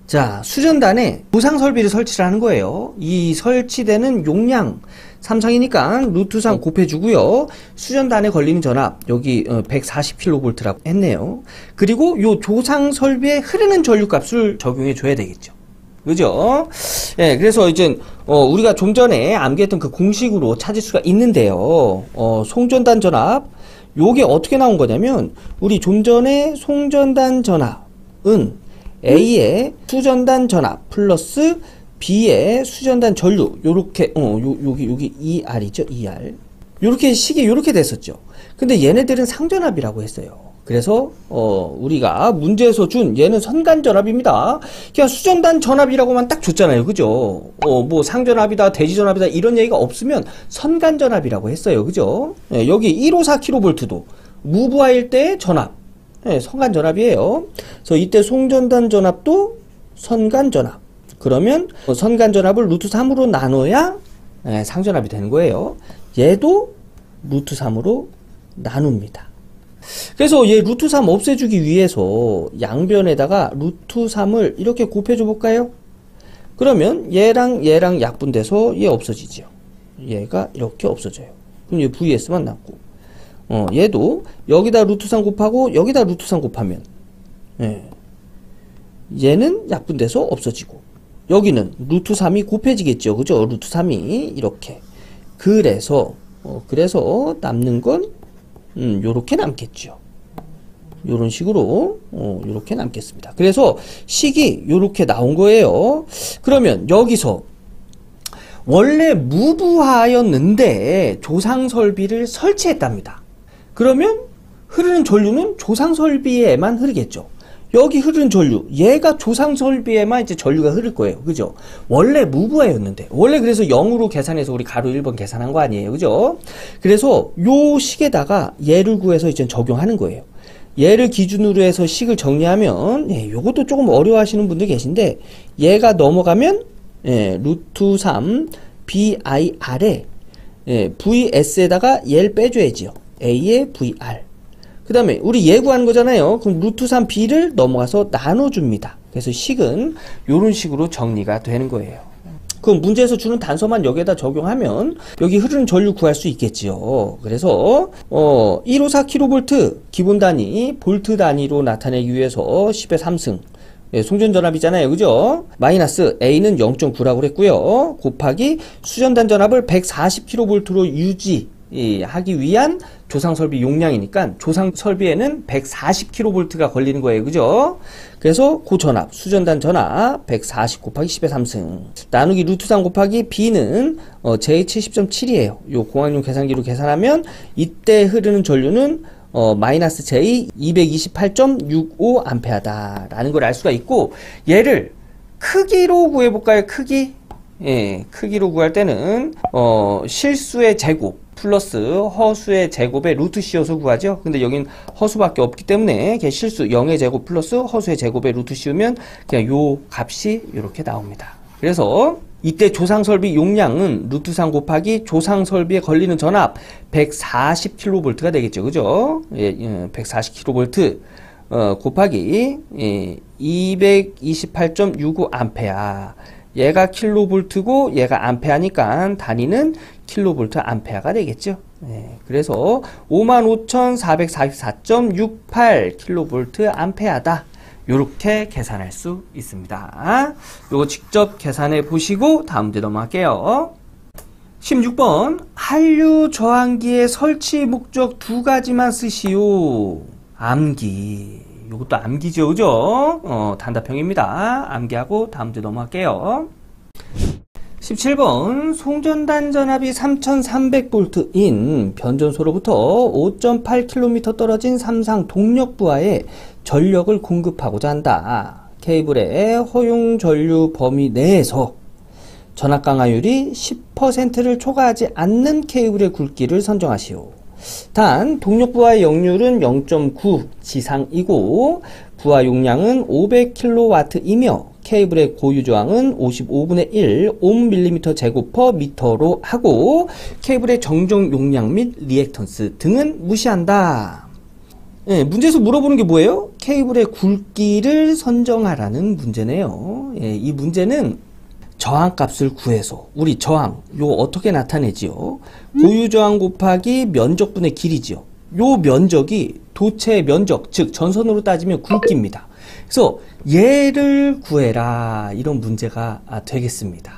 자, 수전단에 조상 설비를 설치를 하는 거예요. 이 설치되는 용량 삼성이니까 루트 3 곱해주고요. 수전단에 걸리는 전압 여기 140kV라고 했네요. 그리고 요 조상 설비에 흐르는 전류 값을 적용해 줘야 되겠죠. 그죠? 그래서 이제 우리가 좀 전에 암기했던 그 공식으로 찾을 수가 있는데요. 송전단 전압 요게 어떻게 나온 거냐면, 우리 좀 전에 송전단 전압은 A의 수전단 전압 플러스 B의 수전단 전류 요렇게 여기 ER이죠. ER 요렇게 식이 요렇게 됐었죠. 근데 얘네들은 상전압이라고 했어요. 그래서 우리가 문제에서 준 얘는 선간 전압입니다. 그냥 수전단 전압이라고만 딱 줬잖아요. 그죠? 뭐 상전압이다, 대지전압이다 이런 얘기가 없으면 선간 전압이라고 했어요. 그죠? 여기 154kV도 무부하일 때의 전압. 네, 선간전압이에요. 그래서 이때 송전단 전압도 선간전압. 그러면 선간전압을 루트 3으로 나눠야 네, 상전압이 되는 거예요. 얘도 루트 3으로 나눕니다. 그래서 얘 루트 3 없애주기 위해서 양변에다가 루트 3을 이렇게 곱해줘 볼까요? 그러면 얘랑 얘랑 약분돼서 얘 없어지죠. 얘가 이렇게 없어져요. 그럼 얘 VS만 남고 얘도 여기다 루트 3 곱하고 여기다 루트 3 곱하면 얘는 약분돼서 없어지고 여기는 루트 3이 곱해지겠죠. 그죠? 루트 3이 이렇게 그래서 남는 건 요렇게 남겠죠. 요런 식으로 요렇게 남겠습니다. 그래서 식이 요렇게 나온 거예요. 그러면 여기서 원래 무부하였는데 조상설비를 설치했답니다. 그러면 흐르는 전류는 조상설비에만 흐르겠죠. 여기 흐르는 전류, 얘가 조상설비에만 이제 전류가 흐를 거예요. 그죠? 원래 무부하였는데, 원래 그래서 0으로 계산해서 우리 가로 1번 계산한 거 아니에요. 그죠? 그래서 요 식에다가 얘를 구해서 이제 적용하는 거예요. 얘를 기준으로 해서 식을 정리하면, 요것도 조금 어려워하시는 분들 계신데, 얘가 넘어가면, 루트 3 BIR에, VS에다가 얘를 빼줘야지요. A의 VR. 그 다음에 우리 예구하는 거잖아요. 그럼 루트 3b를 넘어가서 나눠줍니다. 그래서 식은 이런 식으로 정리가 되는 거예요. 그럼 문제에서 주는 단서만 여기에다 적용하면 여기 흐르는 전류 구할 수 있겠지요. 그래서 154kV 기본 단위 볼트 단위로 나타내기 위해서 10의 3승 송전전압이잖아요. 그죠? 마이너스 A는 0.9라고 그랬고요. 곱하기 수전단 전압을 140kV로 유지 하기 위한 조상설비 용량이니까 조상설비에는 140kV가 걸리는 거예요. 그죠? 그래서 그 전압, 수전단 전압 140 곱하기 10의 3승 나누기 루트 3 곱하기 B는 J70.7이에요. 요 공학용 계산기로 계산하면 이때 흐르는 전류는 마이너스 J 228.65A 라는 걸 알 수가 있고 얘를 크기로 구해볼까요? 크기? 크기로 구할 때는 실수의 제곱 플러스 허수의 제곱에 루트 씌워서 구하죠. 근데 여긴 허수밖에 없기 때문에 그냥 실수 0의 제곱 플러스 허수의 제곱에 루트 씌우면 그냥 요 값이 이렇게 나옵니다. 그래서 이때 조상설비 용량은 루트 3 곱하기 조상설비에 걸리는 전압 140kV가 되겠죠. 그죠? 140kV 곱하기 228.65A 얘가 킬로볼트고 얘가 암페아니까 단위는 킬로볼트 암페아가 되겠죠. 그래서 55,444.68 킬로볼트 암페아다. 요렇게 계산할 수 있습니다. 요거 직접 계산해 보시고 다음 문제 넘어갈게요. 16번 한류 저항기의 설치 목적 두 가지만 쓰시오. 암기. 요것도 암기죠, 그죠? 단답형입니다. 암기하고 다음 문제 넘어갈게요. 17번 송전단 전압이 3300V인 변전소로부터 5.8km 떨어진 삼상 동력부하에 전력을 공급하고자 한다. 케이블의 허용 전류 범위 내에서 전압 강하율이 10%를 초과하지 않는 케이블의 굵기를 선정하시오. 단 동력부하의 역률은 0.9 지상이고 부하 용량은 500kW이며 케이블의 고유저항은 55분의 1 ohmm 제곱 per 미터로 하고 케이블의 정정 용량 및 리액턴스 등은 무시한다. 문제에서 물어보는 게 뭐예요? 케이블의 굵기를 선정하라는 문제네요. 이 문제는 저항값을 구해서 우리 저항 요 어떻게 나타내지요? 고유저항 곱하기 면적분의 길이지요. 요 면적이 도체 면적 즉 전선으로 따지면 굵기입니다. 그래서 얘를 구해라 이런 문제가 되겠습니다.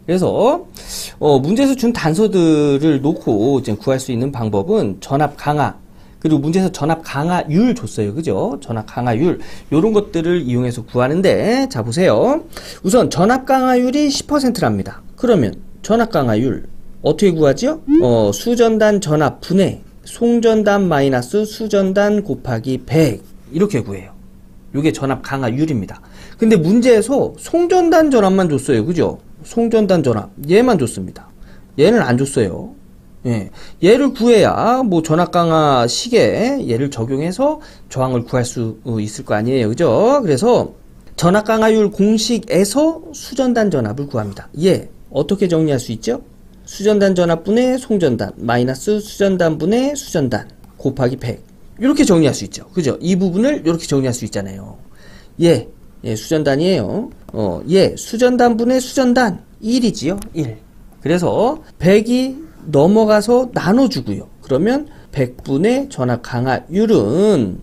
그래서 문제에서 준 단서들을 놓고 이제 구할 수 있는 방법은 전압 강하 그리고 문제에서 전압 강하율 줬어요. 그죠? 전압 강하율 요런 것들을 이용해서 구하는데 자 보세요. 우선 전압 강하율이 10%랍니다. 그러면 전압 강하율 어떻게 구하지요? 수전단 전압 분의 송전단 마이너스 수전단 곱하기 100 이렇게 구해요. 요게 전압 강하율입니다. 근데 문제에서 송전단 전압만 줬어요. 그죠? 송전단 전압 얘만 줬습니다. 얘는 안 줬어요. 예, 얘를 구해야 뭐 전압강화 식에 얘를 적용해서 저항을 구할 수 있을 거 아니에요. 그죠? 그래서 전압강화율 공식에서 수전단 전압을 구합니다. 얘 어떻게 정리할 수 있죠? 수전단 전압분의 송전단 마이너스 수전단분의 수전단 곱하기 100 이렇게 정리할 수 있죠. 그죠? 이 부분을 이렇게 정리할 수 있잖아요. 얘 수전단이에요. 얘 수전단분의 수전단 1이지요. 1. 그래서 100이 넘어가서 나눠주고요. 그러면 100분의 전압 강화율은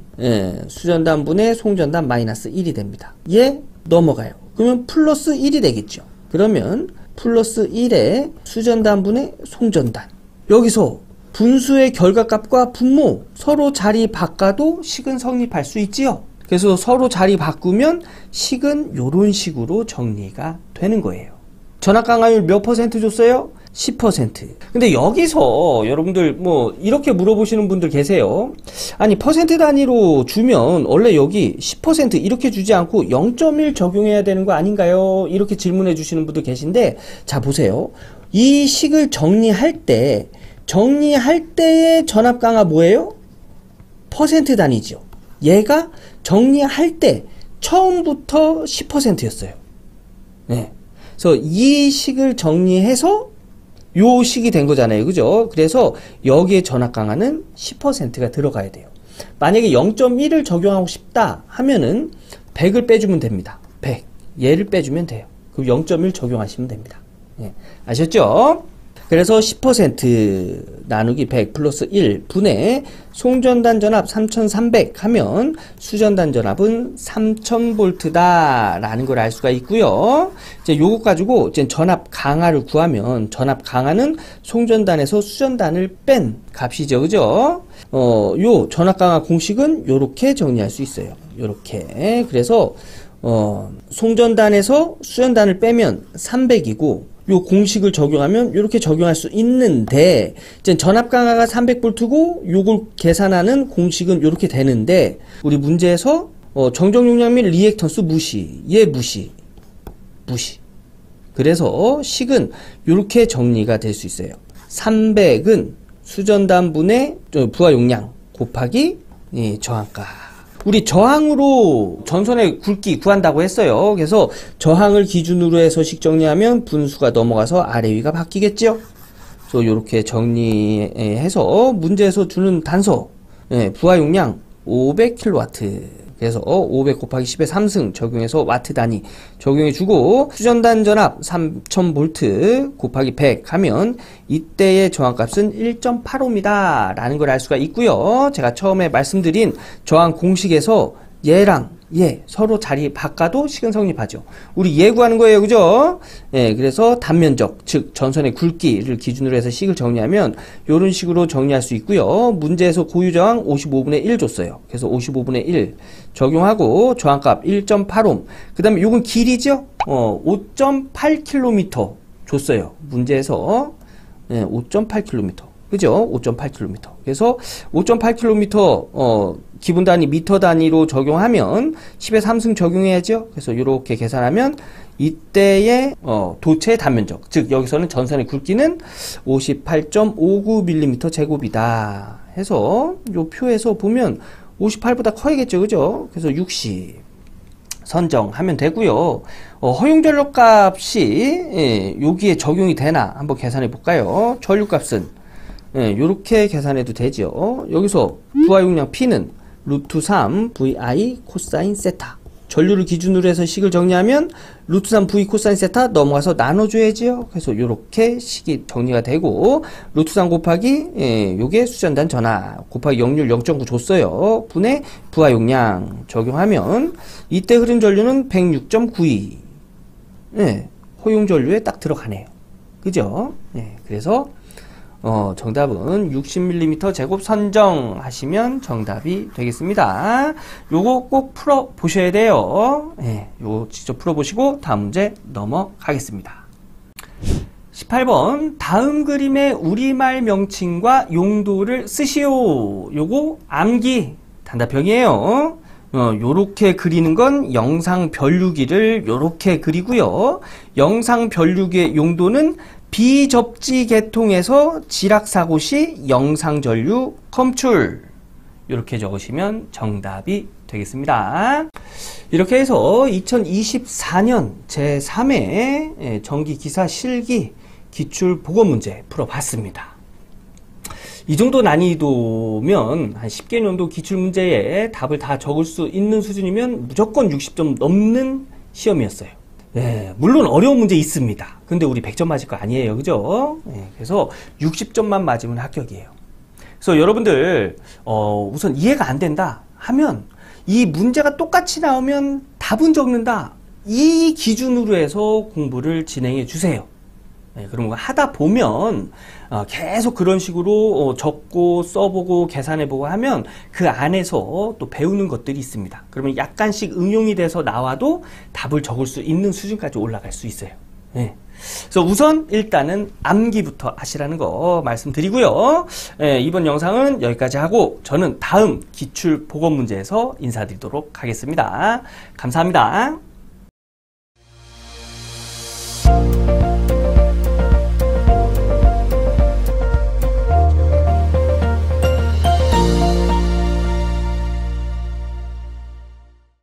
수전단분의 송전단 마이너스 1이 됩니다. 얘 넘어가요. 그러면 플러스 1이 되겠죠. 그러면 플러스 1에 수전단분의 송전단. 여기서 분수의 결과값과 분모 서로 자리 바꿔도 식은 성립할 수 있지요. 그래서 서로 자리 바꾸면 식은 요런 식으로 정리가 되는 거예요. 전압 강화율 몇 퍼센트 줬어요? 10%. 근데 여기서 여러분들 뭐 이렇게 물어보시는 분들 계세요. 아니 퍼센트 단위로 주면 원래 여기 10% 이렇게 주지 않고 0.1 적용해야 되는 거 아닌가요? 이렇게 질문해 주시는 분들 계신데, 자 보세요. 이 식을 정리할 때의 전압 강화 뭐예요? 퍼센트 단위죠. 얘가 정리할 때 처음부터 10%였어요. 네. 그래서 이 식을 정리해서 요 식이 된 거잖아요. 그죠? 그래서 여기에 전압 강화는 10%가 들어가야 돼요. 만약에 0.1을 적용하고 싶다 하면은 100을 빼주면 됩니다. 100. 얘를 빼주면 돼요. 그럼 0.1 적용하시면 됩니다. 예. 아셨죠? 그래서 10% 나누기 100 플러스 1 분의 송전단 전압 3300 하면 수전단 전압은 3000V다 라는 걸 알 수가 있고요. 이제 요것 가지고 이제 전압 강화를 구하면 전압 강화는 송전단에서 수전단을 뺀 값이죠. 그죠? 요 전압 강화 공식은 요렇게 정리할 수 있어요. 요렇게. 그래서 송전단에서 수전단을 빼면 300이고 요 공식을 적용하면 이렇게 적용할 수 있는데, 이제 전압 강화가 300V고 요걸 계산하는 공식은 이렇게 되는데, 우리 문제에서 정정 용량 및 리액턴스 무시, 얘 무시. 그래서 식은 이렇게 정리가 될 수 있어요. 300은 수전단분의 부하 용량 곱하기 저항가. 우리 저항으로 전선의 굵기 구한다고 했어요. 그래서 저항을 기준으로 해서 식 정리하면 분수가 넘어가서 아래 위가 바뀌겠죠. 그래서 이렇게 정리해서 문제에서 주는 단서 부하 용량 500kW. 그래서 500 곱하기 10의 3승 적용해서 와트 단위 적용해주고 수전단 전압 3000V 곱하기 100 하면 이때의 저항값은 1.85입니다 라는 걸 알 수가 있고요. 제가 처음에 말씀드린 저항 공식에서 얘랑 얘 서로 자리 바꿔도 식은 성립하죠. 우리 얘 구하는 거예요. 그죠? 예, 그래서 단면적, 즉 전선의 굵기를 기준으로 해서 식을 정리하면 이런 식으로 정리할 수 있고요. 문제에서 고유 저항 55분의 1 줬어요. 그래서 55분의 1 적용하고 저항값 1.85. 그 다음에 요건 길이죠? 5.8km 줬어요. 문제에서 5.8km. 그죠? 5.8km. 그래서 5.8km 기본 단위 미터 단위로 적용하면 10의 3승 적용해야죠. 그래서 이렇게 계산하면 이때의 도체 단면적, 즉 여기서는 전선의 굵기는 58.59mm 제곱이다 해서 요 표에서 보면 58보다 커야겠죠. 그죠? 그래서 60 선정하면 되고요. 허용 전력값이 여기에 적용이 되나 한번 계산해 볼까요? 전류값은 요렇게 계산해도 되죠. 여기서 부하 용량 P는 루트 3 VI 코사인 세타. 전류를 기준으로 해서 식을 정리하면 루트 3 V 코사인 세타 넘어가서 나눠줘야지요. 그래서 요렇게 식이 정리가 되고 루트 3 곱하기 요게 수전단 전압 곱하기 역률 0.9 줬어요. 분의 부하 용량 적용하면 이때 흐른 전류는 106.92. 허용 전류에 딱 들어가네요. 그죠? 그래서 정답은 60mm 제곱 선정하시면 정답이 되겠습니다. 요거 꼭 풀어 보셔야 돼요. 요거 직접 풀어 보시고 다음 문제 넘어가겠습니다. 18번 다음 그림의 우리말 명칭과 용도를 쓰시오. 요거 암기 단답형이에요. 요렇게 그리는 건 영상 변류기를 요렇게 그리고요. 영상 변류기의 용도는 비접지 계통에서 지락사고 시 영상전류 검출. 이렇게 적으시면 정답이 되겠습니다. 이렇게 해서 2024년 제3회 전기기사 실기 기출보건문제 풀어봤습니다. 이 정도 난이도면 한 10개년도 기출문제에 답을 다 적을 수 있는 수준이면 무조건 60점 넘는 시험이었어요. 네, 물론 어려운 문제 있습니다. 근데 우리 100점 맞을 거 아니에요. 그죠? 네, 그래서 60점만 맞으면 합격이에요. 그래서 여러분들 우선 이해가 안 된다 하면 이 문제가 똑같이 나오면 답은 적는다. 이 기준으로 해서 공부를 진행해 주세요. 네, 그런 거 하다 보면 계속 그런 식으로 적고 써보고 계산해보고 하면 그 안에서 또 배우는 것들이 있습니다. 그러면 약간씩 응용이 돼서 나와도 답을 적을 수 있는 수준까지 올라갈 수 있어요. 네. 그래서 우선 일단은 암기부터 하시라는 거 말씀드리고요. 네, 이번 영상은 여기까지 하고 저는 다음 기출 보건 문제에서 인사드리도록 하겠습니다. 감사합니다.